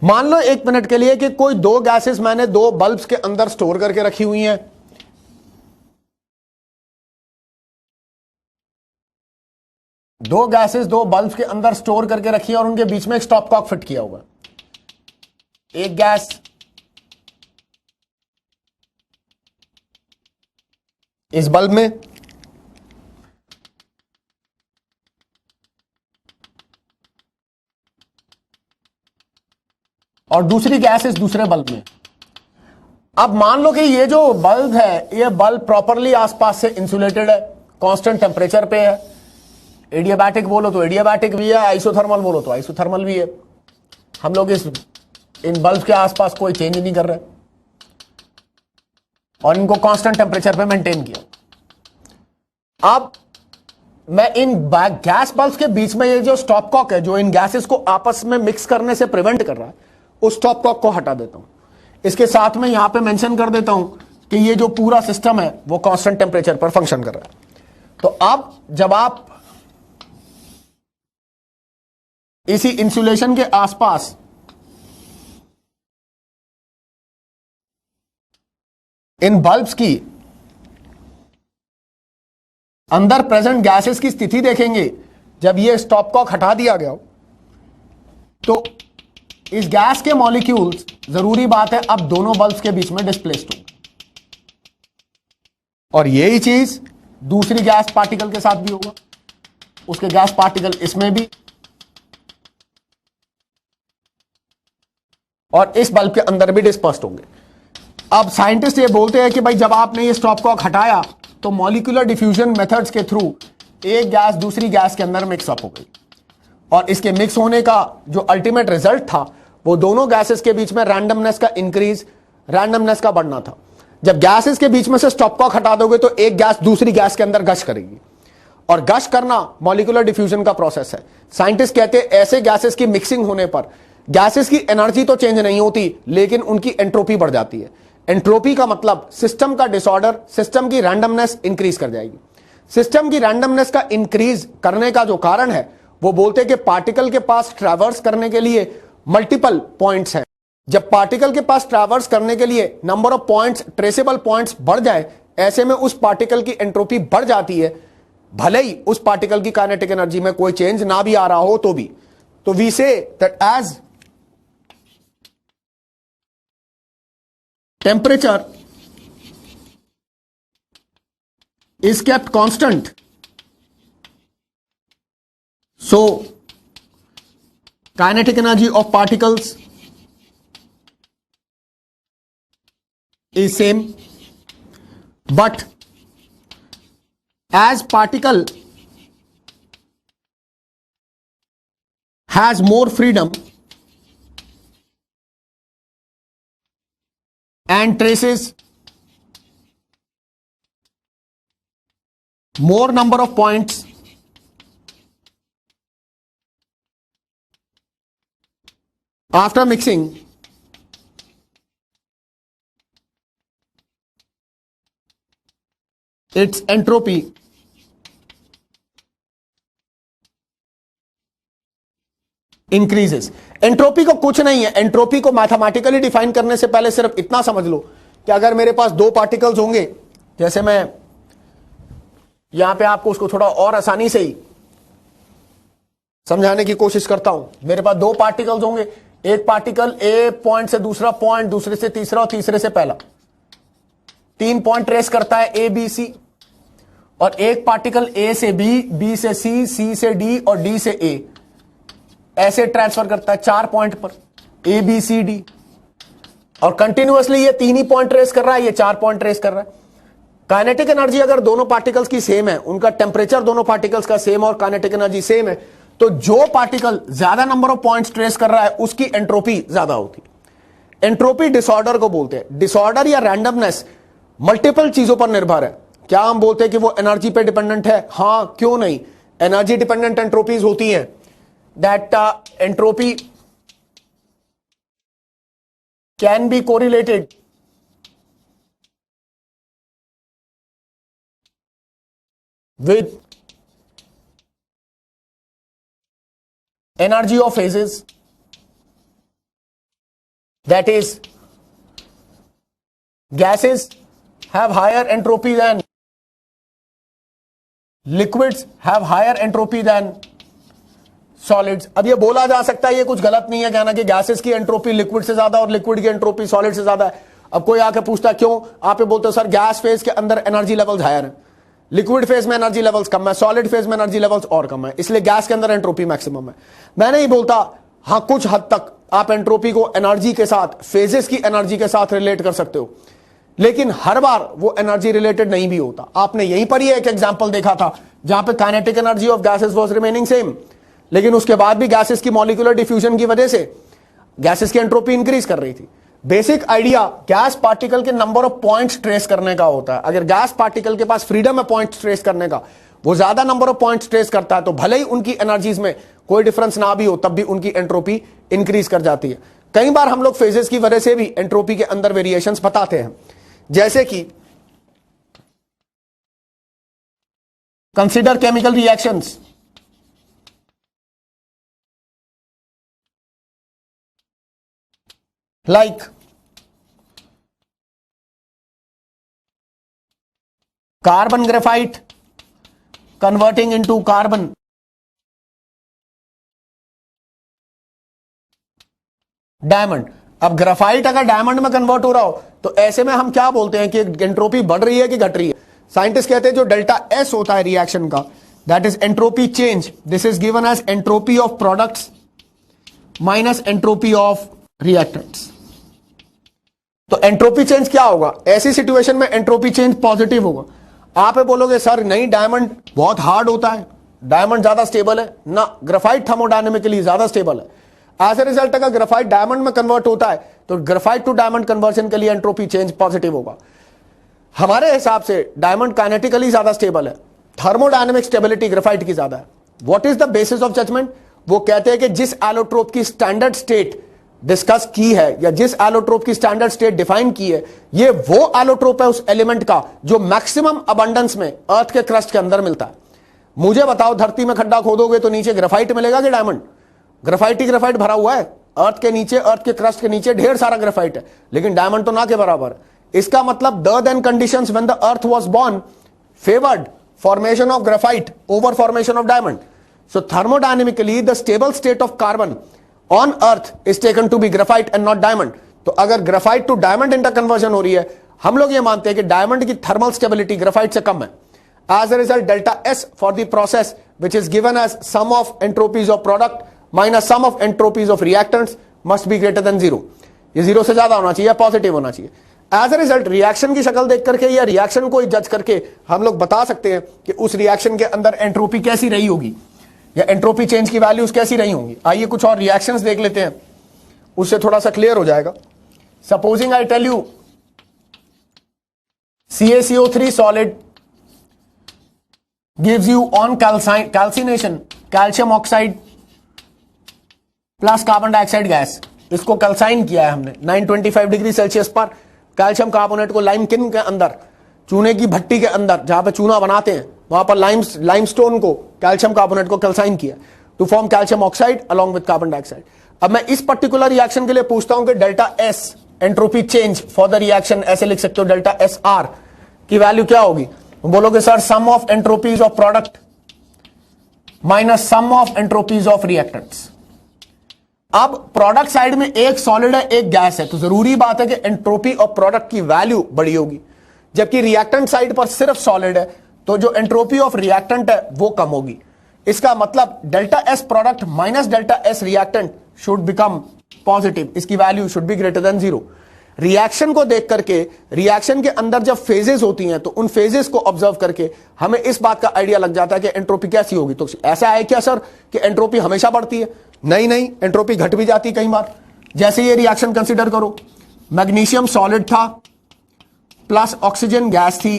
मान लो एक मिनट के लिए कि कोई दो गैसेस मैंने दो बल्ब्स के अंदर स्टोर करके रखी हुई हैं। दो गैसेस दो बल्ब्स के अंदर स्टोर करके रखी है और उनके बीच में एक स्टॉप कॉक फिट किया हुआ। एक गैस इस बल्ब में और दूसरी गैस इस दूसरे बल्ब में। अब मान लो कि ये जो बल्ब है ये बल्ब प्रॉपरली आसपास से इंसुलेटेड है, कांस्टेंट टेम्परेचर पे है। एडियाबैटिक बोलो तो एडियाबैटिक भी है, आइसोथर्मल बोलो तो आइसोथर्मल भी है। हम लोग इन बल्ब के आसपास कोई चेंज नहीं कर रहे और इनको कांस्टेंट टेम्परेचर पे मेंटेन किया। अब मैं इन गैस बल्ब के बीच में ये जो स्टॉप कॉक है जो इन गैसेस को आपस में मिक्स करने से प्रिवेंट कर रहा है, उस स्टॉप कॉक को हटा देता हूं। इसके साथ में यहां पे मेंशन कर देता हूं कि ये जो पूरा सिस्टम है वो कांस्टेंट टेम्परेचर पर फंक्शन कर रहा है। तो अब जब आप इसी इंसुलेशन के आसपास इन बल्ब्स की अंदर प्रेजेंट गैसेस की स्थिति देखेंगे, जब ये स्टॉप कॉक हटा दिया गया हो तो इस गैस के मॉलिक्यूल्स जरूरी बात है अब दोनों बल्ब्स के बीच में डिस्प्लेस्ड होंगे और यही चीज दूसरी गैस पार्टिकल के साथ भी होगा। उसके गैस पार्टिकल इसमें भी और इस बल्ब के अंदर भी डिस्पर्स्ड होंगे। अब साइंटिस्ट ये बोलते हैं कि भाई जब आपने ये स्टॉप कॉक हटाया तो मॉलिक्यूलर डिफ्यूजन मेथड्स के थ्रू एक गैस दूसरी गैस के अंदर मिक्सअप हो गई। और इसके मिक्स होने का जो अल्टीमेट रिजल्ट था वो दोनों गैसेस के बीच में रैंडमनेस का इंक्रीज, रैंडमनेस का बढ़ना था। जब गैसेस के बीच में से स्टॉप कॉक हटा दोगे तो एक गैस दूसरी गैस के अंदर गश करेगी, और गश करना मॉलिक्यूलर डिफ्यूजन का प्रोसेस है। साइंटिस्ट कहते हैं ऐसे गैसेस की मिक्सिंग होने पर गैसेस की एनर्जी तो चेंज नहीं होती लेकिन उनकी एंट्रोपी बढ़ जाती है। एंट्रोपी का मतलब सिस्टम का डिसऑर्डर, सिस्टम की रैंडमनेस इंक्रीज कर जाएगी। सिस्टम की रैंडमनेस का इंक्रीज करने का जो कारण है वो बोलते हैं कि पार्टिकल के पास ट्रैवर्स करने के लिए मल्टीपल पॉइंट्स हैं। जब पार्टिकल के पास ट्रैवर्स करने के लिए number of points, traceable points बढ़ जाए, ऐसे में उस पार्टिकल की एंट्रोपी बढ़ जाती है, भले ही उस पार्टिकल की काइनेटिक एनर्जी में कोई चेंज ना भी आ रहा हो तो भी। तो we say that as temperature is kept constant, so kinetic energy of particles is same, but as particle has more freedom and traces more number of points, after mixing its entropy increases। Entropy को कुछ नहीं है, एंट्रोपी को मैथमेटिकली डिफाइन करने से पहले सिर्फ इतना समझ लो कि अगर मेरे पास दो पार्टिकल्स होंगे, जैसे मैं यहां पे आपको उसको थोड़ा और आसानी से ही समझाने की कोशिश करता हूं। मेरे पास दो पार्टिकल्स होंगे, एक पार्टिकल ए पॉइंट से दूसरा पॉइंट, दूसरे से तीसरा और तीसरे से पहला, 3 पॉइंट ट्रेस करता है ए बी सी, और एक पार्टिकल ए से बी, बी से सी, सी से डी और डी से ए, ऐसे ट्रांसफर करता है 4 पॉइंट पर ए बी सी डी, और कंटिन्यूअसली ये 3 ही पॉइंट ट्रेस कर रहा है, ये 4 पॉइंट ट्रेस कर रहा है। काइनेटिक एनर्जी अगर दोनों पार्टिकल्स की सेम है, उनका टेम्परेचर दोनों पार्टिकल्स का सेम और काइनेटिक एनर्जी सेम है, तो जो पार्टिकल ज्यादा नंबर ऑफ पॉइंट्स ट्रेस कर रहा है उसकी एंट्रोपी ज्यादा होती है। एंट्रोपी डिसऑर्डर को बोलते हैं। डिसऑर्डर या रैंडमनेस मल्टीपल चीजों पर निर्भर है। क्या हम बोलते हैं कि वो एनर्जी पे डिपेंडेंट है? हां, क्यों नहीं, एनर्जी डिपेंडेंट एंट्रोपीज होती हैं। That entropy can be correlated with energy of phases, that is gases have higher entropy than liquids, have higher entropy than solids। अब ये बोला जा सकता है, ये कुछ गलत नहीं है कहना कि गैसेस की एंट्रोपी लिक्विड से ज्यादा और लिक्विड की एंट्रोपी सॉलिड से ज्यादा है। अब कोई आके पूछता है क्यों, आप ये बोलते हो सर गैस फेज के अंदर एनर्जी लेवल्स हायर है, लिक्विड फेज में एनर्जी लेवल्स कम है, सॉलिड फेज में एनर्जी लेवल्स और कम है, इसलिए गैस के अंदर एंट्रोपी मैक्सिमम है। मैं नहीं बोलता, हां कुछ हद तक आप एंट्रोपी को एनर्जी के साथ, फेजेस की एनर्जी के साथ रिलेट कर सकते हो, लेकिन हर बार वो एनर्जी रिलेटेड नहीं भी होता। आपने यहीं पर ही एक एग्जांपल देखा था जहां पे kinetic energy of gases was remaining same, लेकिन उसके बाद भी गैसेस की मॉलिक्यूलर डिफ्यूजन की वजह से गैसेस की एंट्रोपी इंक्रीज कर रही थी। बेसिक आइडिया गैस पार्टिकल के नंबर ऑफ पॉइंट्स ट्रेस करने का होता है। अगर गैस पार्टिकल के पास फ्रीडम है पॉइंट्स ट्रेस करने का, वो ज्यादा नंबर ऑफ पॉइंट्स ट्रेस करता है, तो भले ही उनकी एनर्जीज में कोई डिफरेंस ना भी हो तब भी उनकी एंट्रोपी इंक्रीज कर जाती है। कई बार हम लोग फेजेस की वजह से भी एंट्रोपी के अंदर वेरिएशंस बताते हैं, जैसे कि consider chemical reactions, like carbon graphite converting into carbon diamond. अब ग्राफाइट अगर डायमंड में कन्वर्ट हो रहा हो तो ऐसे में हम क्या बोलते हैं कि एंट्रोपी बढ़ रही है कि घट रही है? साइंटिस्ट कहते हैं जो डेल्टा एस होता है रिएक्शन का, that is entropy change, this is given as entropy of products minus entropy of reactants. तो एंट्रोपी चेंज क्या होगा? ऐसी सिचुएशन में एंट्रोपी चेंज पॉजिटिव होगा। आप बोलोगे सर नहीं, डायमंड बहुत हार्ड होता है, डायमंड ज्यादा स्टेबल है ना, ग्रेफाइट थर्मोडायनेमिकली ज्यादा स्टेबल है। एज ए रिजल्ट अगर ग्रेफाइट डायमंड में कन्वर्ट होता है तो ग्रेफाइट टू डायमंड कन्वर्जन के लिए एंट्रोपी चेंज पॉजिटिव होगा। हमारे हिसाब से डायमंड काइनेटिकली ज्यादा स्टेबल है, थर्मोडायनेमिक स्टेबिलिटी ग्रेफाइट की ज्यादा है। What is the basis of judgement? वो कहते हैं कि जिस एलोट्रोप की स्टैंडर्ड स्टेट डिस्कस की है या जिस एलोट्रोप की स्टैंडर्ड स्टेट डिफाइन की है, ये वो एलोट्रोप है उस एलिमेंट का जो मैक्सिमम अबंडेंस में अर्थ के क्रस्ट के अंदर मिलता है। मुझे बताओ, धरती में खड्डा खोदोगे तो नीचे ग्रेफाइट मिलेगा कि डायमंड? ग्रेफाइट ही ग्रेफाइट भरा हुआ है अर्थ के नीचे, अर्थ के क्रस्ट के नीचे ढेर सारा ग्रेफाइट है, लेकिन डायमंड तो ना के बराबर। इसका मतलब the then conditions when the earth was born favoured formation of graphite over formation of diamond. So thermodynamically the stable state of carbon on earth is taken to be graphite and not diamond. तो अगर graphite to diamond interconversion हो रही है, हम लोग ये मानते हैं कि diamond की thermal stability graphite से कम है। As a result, delta S for the process which is given as sum of entropies of product minus sum of entropies of reactants must be greater than 0. ये 0 से ज्यादा होना चाहिए, पॉजिटिव होना चाहिए। एज ए रिजल्ट रिएक्शन की शक्ल देख करके या रिएक्शन को जज करके हम लोग बता सकते हैं कि उस रिएक्शन के अंदर एंट्रोपी कैसी रही होगी या एंट्रोपी चेंज की वैल्यूज कैसी रही होंगी। आइए कुछ और रिएक्शंस देख लेते हैं, उससे थोड़ा सा क्लियर हो जाएगा। Supposing I tell you CaCO3 solid gives you on calcination calcium oxide plus carbon dioxide gas. इसको कैल्साइन किया है हमने 925 डिग्री सेल्सियस पर। कैल्शियम कार्बोनेट को लाइम किन के अंदर, चूने की भट्टी के अंदर जहां पे चूना बनाते हैं, वहां पर लाइमस्टोन को, कैल्शियम कार्बोनेट को कैल्साइन किया to form calcium oxide along with carbon dioxide. अब मैं इस पर्टिकुलर रिएक्शन के लिए पूछता हूं कि delta S entropy change for the reaction ऐसे लिख सकते हो, डेल्टा एस आर की वैल्यू क्या होगी? बोलोगे sir sum of entropies of product minus sum of entropies of reactants. अब प्रोडक्ट साइड में एक सॉलिड है एक गैस है, तो जरूरी बात है कि एंट्रोपी ऑफ प्रोडक्ट की वैल्यू बड़ी होगी, जबकि रिएक्टेंट साइड पर सिर्फ सॉलिड है तो जो एंट्रोपी ऑफ रिएक्टेंट है वो कम होगी। इसका मतलब delta S product minus delta S reactant should become positive, इसकी value should be greater than 0। Reaction को देख करके, रिएक्शन के अंदर जब फेजेस होती हैं तो उन फेजेस को ऑब्जर्व करके हमें इस बात का आइडिया लग जाता है कि एंट्रोपी कैसी होगी। तो ऐसा है क्या सर कि एंट्रोपी हमेशा बढ़ती है? नहीं, एंट्रोपी घट भी जाती कई बार। जैसे ये रिएक्शन कंसीडर करो, मैग्नीशियम सॉलिड था प्लस ऑक्सीजन गैस थी।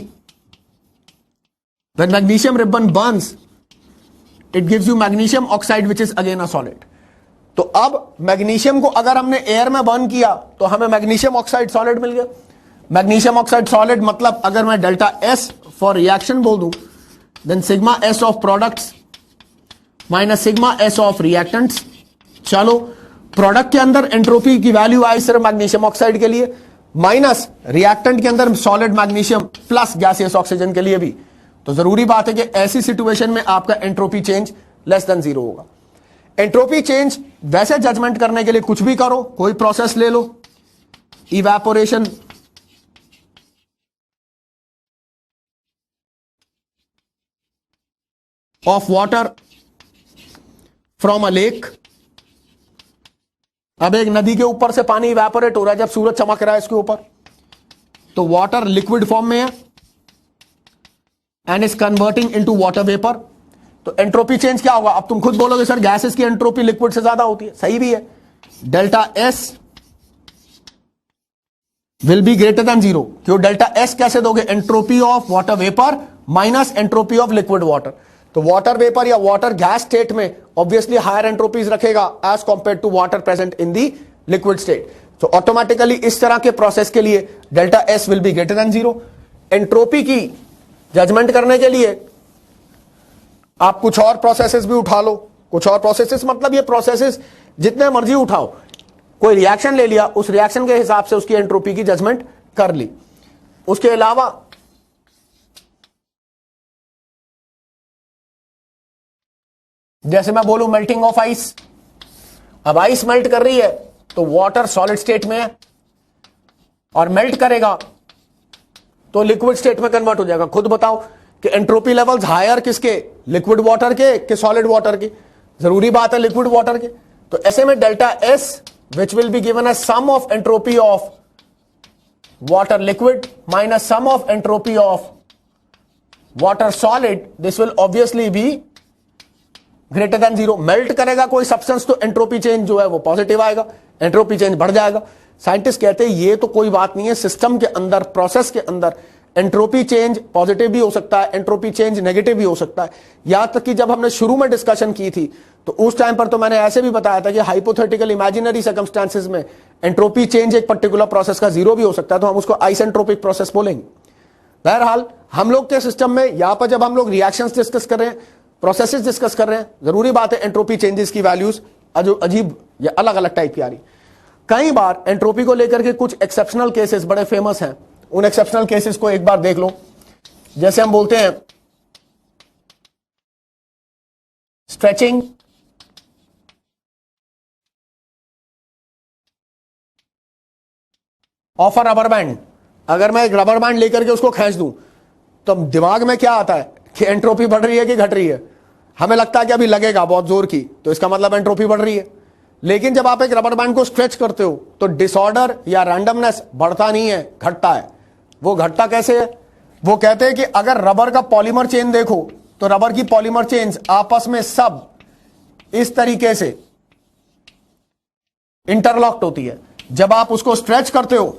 When magnesium ribbon Burns it gives you magnesium oxide which is again a solid. तो अब मैग्नीशियम को अगर हमने एयर में बर्न किया तो हमें मैग्नीशियम ऑक्साइड सॉलिड मिल गया। मैग्नीशियम ऑक्साइड सॉलिड मतलब अगर मैं डेल्टा एस फॉर रिएक्शन बोल दूं, then sigma S of products minus sigma S of reactants. चलो, प्रोडक्ट के अंदर एंट्रोपी की वैल्यू आई सिर्फ मैग्नीशियम ऑक्साइड के लिए, माइनस रिएक्टेंट के अंदर solid magnesium plus gaseous oxygen के लिए भी। तो जरूरी बात है कि ऐसी सिचुएशन में आपका एंट्रोपी चेंज लेस देन 0 होगा। एंट्रोपी चेंज वैसे जजमेंट करने के लिए कुछ भी करो, कोई प्रोसेस ले लो, evaporation, of water from a lake. अब एक नदी के ऊपर से पानी इवेपोरेट हो रहा है जब सूरज चमक रहा है इसके ऊपर, तो वाटर लिक्विड फॉर्म में है and is converting into water vapour. तो एंट्रोपी चेंज क्या होगा? अब तुम खुद बोलोगे सर गैसेस की एंट्रोपी लिक्विड से ज्यादा होती है, सही भी है। Delta S will be greater than 0। क्यों? डेल्टा एस कैसे दोगे? Entropy of water vapour minus entropy of liquid water. तो वाटर वेपर या वाटर गैस स्टेट में ऑब्वियसली हायर एंट्रोपीज रखेगा as compare to water present in the liquid state. तो ऑटोमेटिकली इस तरह के प्रोसेस के लिए delta S will be greater than 0। Entropy की जजमेंट करने के लिए आप कुछ और प्रोसेसेस भी उठा लो। कुछ और प्रोसेसेस मतलब ये प्रोसेसेस जितने मर्जी उठाओ, कोई रिएक्शन ले लिया, उस रिएक्शन के हिसाब से उसकी एंट्रोपी की जजमेंट कर ली। उसके अलावा जैसे मैं बोलूं मेल्टिंग ऑफ आइस, अब आइस मेल्ट कर रही है तो वाटर सॉलिड स्टेट में है और मेल्ट करेगा तो लिक्विड स्टेट में कन्वर्ट हो जाएगा। खुद बताओ कि एंट्रोपी लेवल्स हायर किसके? लिक्विड वाटर के सॉलिड वाटर के? जरूरी बात है लिक्विड वाटर के। तो ऐसे में delta S which will be given as sum of entropy of water liquid minus sum of entropy of water solid, this will obviously be greater than 0। Melt करेगा कोई सब्सटेंस तो एंट्रोपी चेंज जो है वो पॉजिटिव आएगा, एंट्रोपी चेंज बढ़ जाएगा। साइंटिस्ट कहते हैं ये तो कोई बात नहीं है, सिस्टम के अंदर, प्रोसेस के अंदर एंट्रोपी चेंज पॉजिटिव भी हो सकता है, एंट्रोपी चेंज नेगेटिव भी हो सकता है। यहां तक कि जब हमने शुरू में डिस्कशन की थी तो उस टाइम पर तो मैंने ऐसे भी बताया था कि हाइपोथेटिकल इमेजिनरी सर्कमस्टेंसेस में एंट्रोपी चेंज एक पर्टिकुलर प्रोसेस का 0 भी हो सकता है, तो हम उसको आइसेंट्रोपिक प्रोसेस बोलेंगे। बहरहाल हम लोग के सिस्टम में यहां पर जब हम लोग रिएक्शंस डिस्कस कर रहे हैं, प्रोसेसेस डिस्कस कर रहे हैं, जरूरी बात है एंट्रोपी चेंजेस की वैल्यूज अजीब या अलग अलग टाइप की आ रही। कई बार एंट्रोपी को लेकर के कुछ एक्सेप्शनल केसेस बड़े फेमस हैं, उन एक्सेप्शनल केसेस को एक बार देख लो। जैसे हम बोलते हैं stretching of a rubber band. अगर मैं एक रबर बैंड लेकर के उसको खींच दूं तो दिमाग में क्या आता है कि एंट्रोपी बढ़ रही है कि घट रही है। हमें लगता है कि अभी लगेगा बहुत जोर की, तो इसका मतलब एंट्रोपी बढ़ रही है। लेकिन जब आप एक रबर बैंड को स्ट्रेच करते हो तो डिसऑर्डर या रैंडमनेस बढ़ता नहीं है, घटता है। वो घटता कैसे है? वो कहते हैं कि अगर रबर का पॉलीमर चेन देखो तो रबर की पॉलीमर चेन्स आपस में सब इस तरीके से इंटरलॉक्ड होती है। जब आप उसको स्ट्रेच करते हो,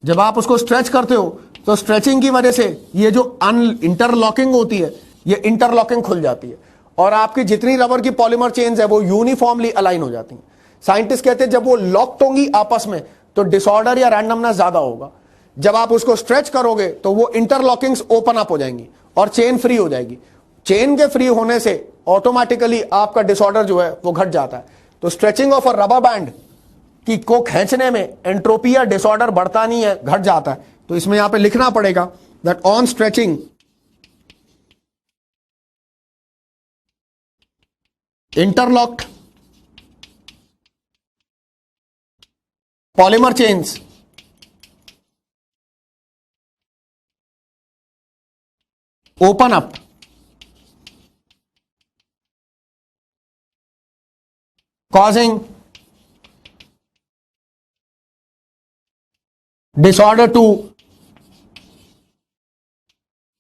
जब आप उसको स्ट्रेच करते हो तो स्ट्रेचिंग की वजह से ये जो इंटरलॉकिंग होती है, ये इंटरलॉकिंग खुल जाती है और आपकी जितनी रबर की पॉलीमर चेन्स है वो यूनिफॉर्मली अलाइन हो जाती हैं। साइंटिस्ट कहते हैं जब वो लॉक्ड होंगी आपस में तो डिसऑर्डर या रैंडमनेस ज्यादा होगा। जब आप उसको स्ट्रेच करोगे तो वो इंटरलॉकिंग्स ओपन अप हो जाएंगी और चेन फ्री हो जाएगी। चेन के फ्री होने से ऑटोमेटिकली आपका डिसऑर्डर जो है वो घट जाता है। तो stretching of a rubber band की को खींचने में एंट्रोपी या डिसऑर्डर बढ़ता नहीं है, घट जाता है। तो इसमें यहां पे लिखना पड़ेगा that on stretching interlocked polymer chains open up causing disorder to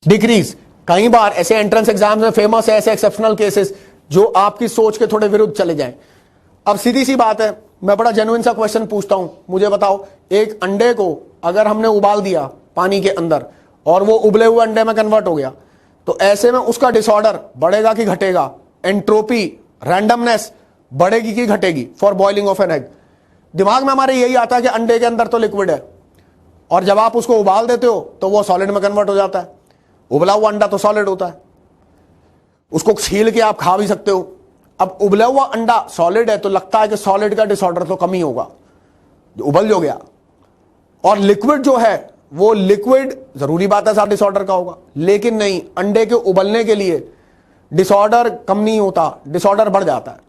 decrease। कई बार ऐसे एंट्रेंस एग्जाम में फेमस है ऐसे एक्सेप्शनल केसेस जो आपकी सोच के थोड़े विरुद्ध चले जाएं। अब सीधी सी बात है, मैं बड़ा जेन्युइन सा क्वेश्चन पूछता हूं, मुझे बताओ एक अंडे को अगर हमने उबाल दिया पानी के अंदर और वो उबले हुए अंडे में कन्वर्ट हो गया तो ऐसे में उसका डिसऑर्डर बढ़ेगा कि घटेगा? एंट्रोपी रैंडमनेस बढ़ेगी कि घटेगी for boiling of an egg? दिमाग में हमारे यही आता है कि अंडे के अंदर तो लिक्विड है और जब आप उसको उबाल देते हो तो वो सॉलिड में कन्वर्ट हो जाता है। उबला हुआ अंडा तो सॉलिड होता है, उसको छील के आप खा भी सकते हो। अब उबला हुआ अंडा सॉलिड है तो लगता है कि सॉलिड का डिसऑर्डर तो कम ही होगा, जो उबल जो गया। और लिक्विड जो है वो लिक्विड जरूरी बात है साथ डिसऑर्डर का होगा, लेकिन नहीं, अंडे के उबलने के लिए डिसऑर्डर कम नहीं होता, डिसऑर्डर बढ़ जाता है।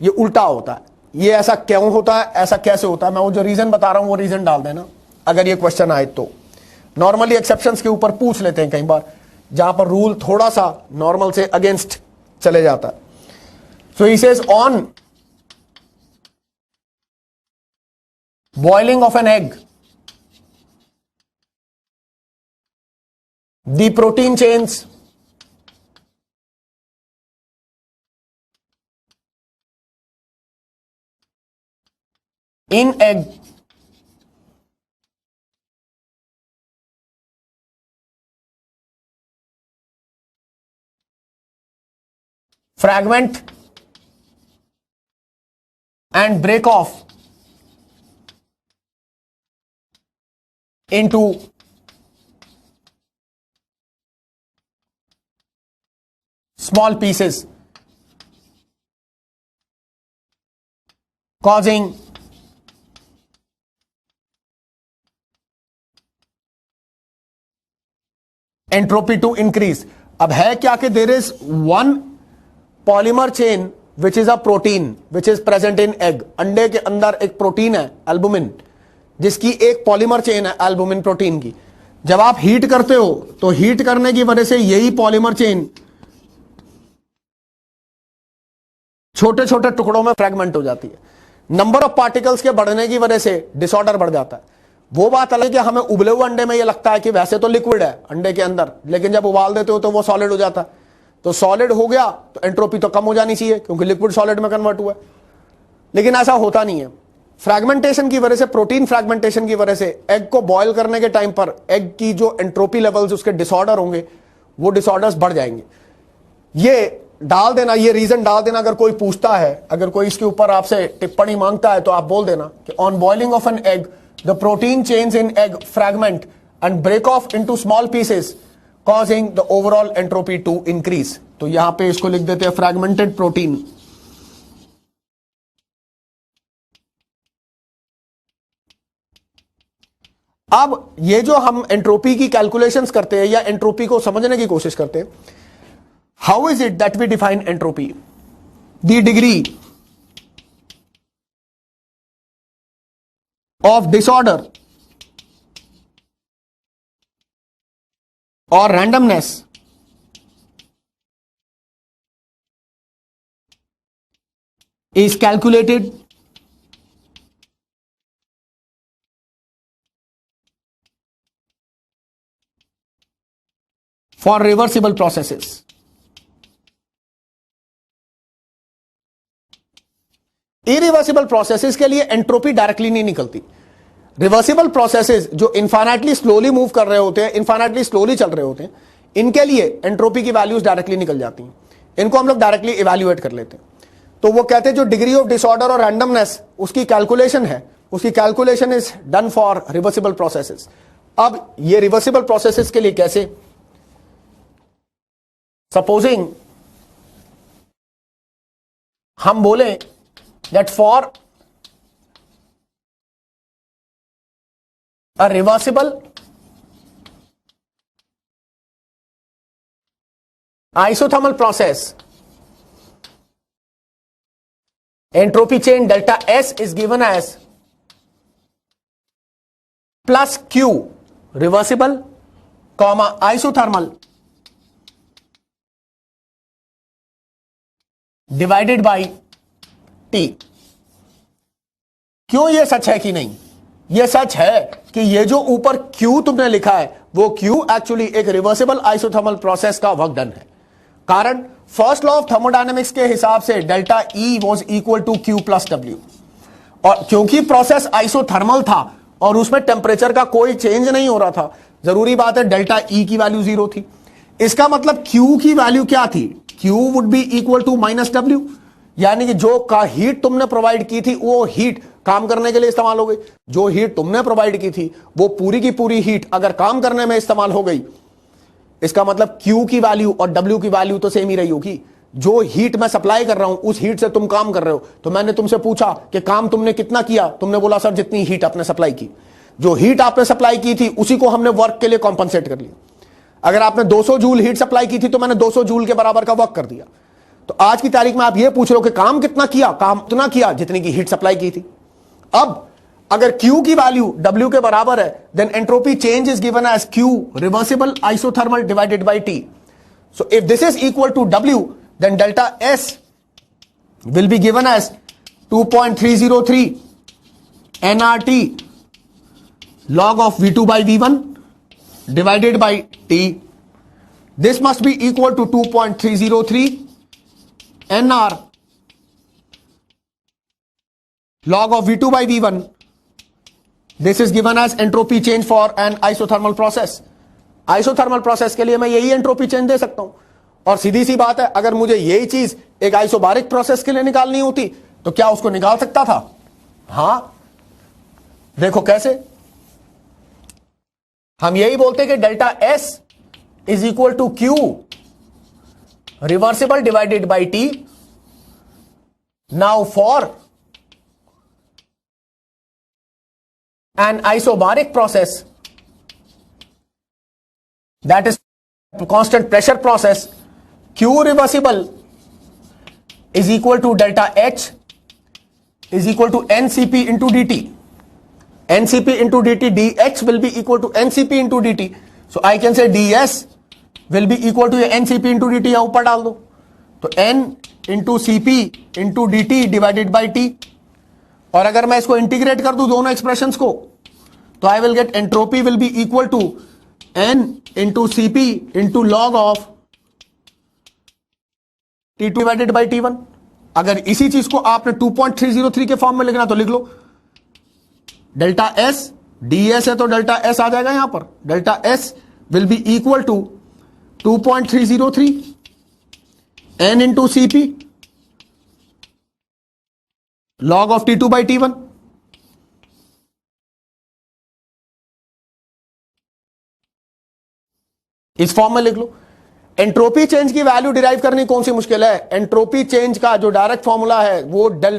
ये उल्टा होता है। ये ऐसा क्यों होता है, ऐसा कैसे होता है? मैं वो जो रीजन बता रहा हूं वो रीजन डाल देना अगर ये क्वेश्चन आए तो। नॉर्मली एक्सेप्शंस के ऊपर पूछ लेते हैं कई बार जहां पर रूल थोड़ा सा नॉर्मल से अगेंस्ट चले जाता है। So he says on boiling of an egg, the protein chains in egg fragment and break off into small pieces, causing entropy to increase। अब है क्या कि there is one polymer chain which is a protein which is present in egg। अंडे के अंदर एक प्रोटीन है एल्बुमिन, जिसकी एक पॉलीमर चेन है एल्बुमिन प्रोटीन की। जब आप हीट करते हो तो हीट करने की वजह से यही पॉलीमर चेन छोटे छोटे टुकड़ों में फ्रेगमेंट हो जाती है। नंबर ऑफ पार्टिकल्स के बढ़ने की वजह से डिसऑर्डर बढ़ जाता है। वो बात अलग है कि हमें उबले हुए अंडे में ये लगता है कि वैसे तो लिक्विड है अंडे के अंदर, लेकिन जब उबाल देते हो तो वो सॉलिड हो जाता है। तो सॉलिड हो गया तो एंट्रोपी तो कम हो जानी चाहिए क्योंकि लिक्विड सॉलिड में कन्वर्ट हुआ है, लेकिन ऐसा होता नहीं है। फ्रैगमेंटेशन की वजह से, प्रोटीन फ्रैगमेंटेशन की वजह से एग को बॉयल करने के टाइम पर एग की जो एंट्रोपी लेवल्स उसके डिसऑर्डर होंगे, वो डिसऑर्डर्स बढ़ जाएंगे। ये डाल देना, ये रीजन डाल देना अगर कोई पूछता है, अगर कोई इसके ऊपर आपसे टिप्पणी मांगता है तो आप बोल देना कि on boiling of an egg the protein change in egg fragment and break off into small pieces causing the overall entropy to increase. तो यहां पे इसको लिख देते हैं फ्रैगमेंटेड प्रोटीन। अब ये जो हम एंट्रोपी की कैलकुलेशंस करते हैं या एंट्रोपी को समझने की कोशिश करते हैं, how is it that we define entropy? The degree of disorder और randomness is calculated for reversible processes. Irreversible processes के लिए एंट्रोपी डायरेक्टली नहीं निकलती। रिवर्सिबल प्रोसेसेस जो इनफाइनाइटली स्लोली मूव कर रहे होते हैं, इनफाइनाइटली स्लोली चल रहे होते हैं, इनके लिए एंट्रोपी की वैल्यूज डायरेक्टली निकल जाती हैं। इनको हम लोग डायरेक्टली इवैल्यूएट कर लेते हैं। तो वो कहते हैं जो डिग्री ऑफ डिसऑर्डर और रैंडमनेस उसकी कैलकुलेशन है, उसकी calculation is done for reversible processes. अब ये रिवर्सिबल प्रोसेसेस के लिए कैसे? सपोजिंग हम बोले that for a reversible isothermal process, entropy change delta S is given as plus Q reversible comma isothermal divided by T। क्यों ये सच है कि नहीं? ये सच है कि ये जो ऊपर Q तुमने लिखा है वो Q एक्चुअली एक रिवर्सिबल आइसोथर्मल प्रोसेस का वर्क डन है। कारण फर्स्ट लॉ ऑफ थर्मोडायनेमिक्स के हिसाब से delta E was equal to Q plus W, और क्योंकि प्रोसेस आइसोथर्मल था और उसमें टेम्परेचर का कोई चेंज नहीं हो रहा था, जरूरी बात है डेल्टा E की वैल्यू 0 थी। इसका मतलब Q की वैल्यू क्या थी? Q would be equal to minus W, यानी कि जो का हीट तुमने प्रोवाइड की थी वो हीट काम करने के लिए इस्तेमाल हो गई। जो हीट तुमने प्रोवाइड की थी वो पूरी की पूरी हीट अगर काम करने में इस्तेमाल हो गई, इसका मतलब Q की वैल्यू और W की वैल्यू तो सेम ही रही होगी। जो हीट मैं सप्लाई कर रहा हूं उस हीट से तुम काम कर रहे हो, तो मैंने तुमसे पूछा कि काम तुमने कितना किया, तुमने बोला सर जितनी हीट आपने सप्लाई की। जो हीट आपने सप्लाई की थी उसी को हमने वर्क के लिए कॉम्पनसेट कर लिया। अगर आपने 200 जूल हीट सप्लाई की थी तो मैंने 200 जूल के बराबर का वर्क कर दिया। तो आज की तारीख में आप ये पूछ रहे हो कि काम कितना किया? काम उतना किया जितनी की हीट सप्लाई की थी। अब अगर Q की वैल्यू W के बराबर है, then entropy change is given as Q reversible isothermal divided by T। So if this is equal to W, then delta S will be given as 2.303 nRT log of V2 by V1 divided by T. This must be equal to 2.303 nR log of V2 by V1. This is given as entropy change for an isothermal process. Isothermal process के लिए मैं यही entropy change दे सकता हूं। और सीधी सी बात है, अगर मुझे यही चीज एक आइसोबारिक प्रोसेस के लिए निकालनी होती तो क्या उसको निकाल सकता था? हां, देखो कैसे। हम यही बोलते कि delta S is equal to Q reversible divided by T। Now for an isobaric process, that is constant pressure process, Q reversible is equal to delta H is equal to NCP into dt. NCP into dt, dH will be equal to NCP into dt. So I can say ds will be equal to NCP into dt। यहां ऊपर डाल दो तो N into CP into dt divided by T। और अगर मैं इसको इंटीग्रेट कर दूं दोनों एक्सप्रेशंस को, तो I will get entropy will be equal to n into CP into log of T2 divided by T1। अगर इसी चीज को आपने 2.303 के फॉर्म में लिखना तो लिख लो, डेल्टा एस ds है तो डेल्टा एस आ जाएगा यहां पर, delta S will be equal to 2.303 n into CP log of T2 by T1। इस फॉर्म में लिख लो। एंट्रोपी चेंज की वैल्यू डिराइव करनी कौन सी मुश्किल है? एंट्रोपी चेंज का जो डायरेक्ट फॉर्मूला है वो डेल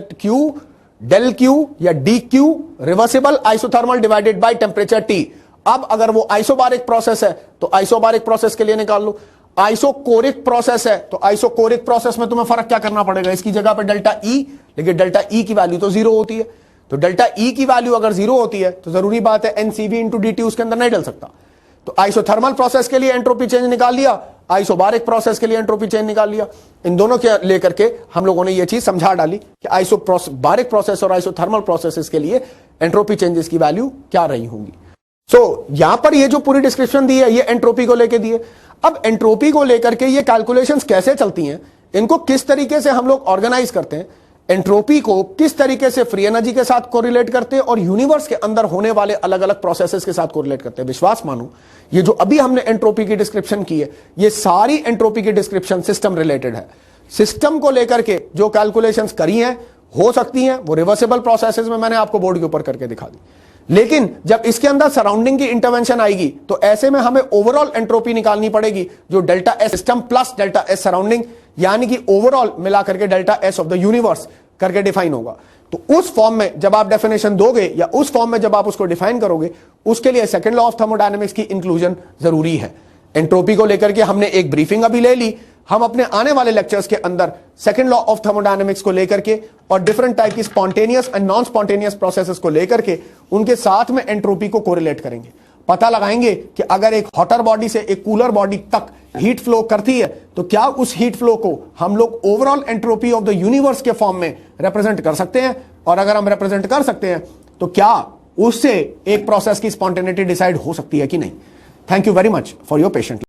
क्यू या D Q reversible isothermal divided by temperature T। अब अगर वो आइसोबारिक प्रोसेस है तो आइसोबारिक प्रोसेस के लिए निकाल लो, आइसोकोरिक प्रोसेस है तो आइसोकोरिक प्रोसेस में तुम्हें फर्क क्या करना पड़ेगा, इसकी जगह पर डेल्टा E, लेकिन डेल्टा E की वैल्यू तो जीरो होती है, तो डेल्टा E की वैल्यू अगर जीरो होती है तो जरूरी बात है NCV इंटू dt उसके अंदर नहीं डल सकता। तो आइसोथर्मल प्रोसेस के लिए एंट्रोपी चेंज निकाल लिया, आइसोबारिक प्रोसेस के लिए एंट्रोपी चेंज निकाल लिया। इन दोनों के लेकर के हम लोगों ने ये चीज समझा डाली कि आइसोबारिक प्रोसेस और आइसोथर्मल प्रोसेसेस के लिए एंट्रोपी चेंजेस की वैल्यू क्या रही होंगी। सो यहां पर ये जो पूरी डिस्क्रिप्शन दी है ये एंट्रोपी को लेकर दी है। अब एंट्रोपी को लेकर के ये कैलकुलेशंस कैसे चलती हैं, इनको किस तरीके से हम लोग ऑर्गेनाइज करते हैं, एंट्रोपी को किस तरीके से फ्री एनर्जी के साथ कोरिलेट करते हैं और यूनिवर्स के अंदर होने वाले अलग अलग प्रोसेसेस के साथ कोरिलेट करते हैं। विश्वास मानो ये जो अभी हमने एंट्रोपी की डिस्क्रिप्शन की है ये सारी एंट्रोपी की डिस्क्रिप्शन सिस्टम रिलेटेड है। सिस्टम को लेकर के जो कैलकुलेशंस करी हैं हो सकती हैं वो रिवर्सिबल प्रोसेसेस में मैंने आपको बोर्ड के ऊपर करके दिखा दी, लेकिन जब इसके अंदर सराउंडिंग की इंटरवेंशन आएगी तो ऐसे में हमें ओवरऑल एंट्रोपी निकालनी पड़ेगी जो delta S system plus delta S surrounding यानी कि ओवरऑल मिला करके delta S of the universe करके डिफाइन होगा। तो उस फॉर्म में जब आप डेफिनेशन दोगे या उस फॉर्म में जब आप उसको डिफाइन करोगे उसके लिए सेकंड लॉ ऑफ थर्मोडायनेमिक्स की इंक्लूजन जरूरी है। एंट्रोपी को लेकर के हमने एक ब्रीफिंग अभी ले ली, हम अपने आने वाले लेक्चर्स के अंदर सेकंड लॉ ऑफ थर्मोडायनेमिक्स को लेकर के और डिफरेंट टाइप की spontaneous and non spontaneous processes को लेकर के उनके साथ में एंट्रोपी को कोरिलेट करेंगे, पता लगाएंगे कि अगर एक हॉटर बॉडी से एक कूलर बॉडी तक हीट फ्लो करती है तो क्या उस हीट फ्लो को हम लोग overall entropy of the universe के फॉर्म में रिप्रेजेंट कर सकते हैं, और अगर हम रिप्रेजेंट कर सकते हैं तो क्या उससे एक प्रोसेस की स्पॉन्टेनिटी डिसाइड हो सकती है कि नहीं। Thank you very much for your patient.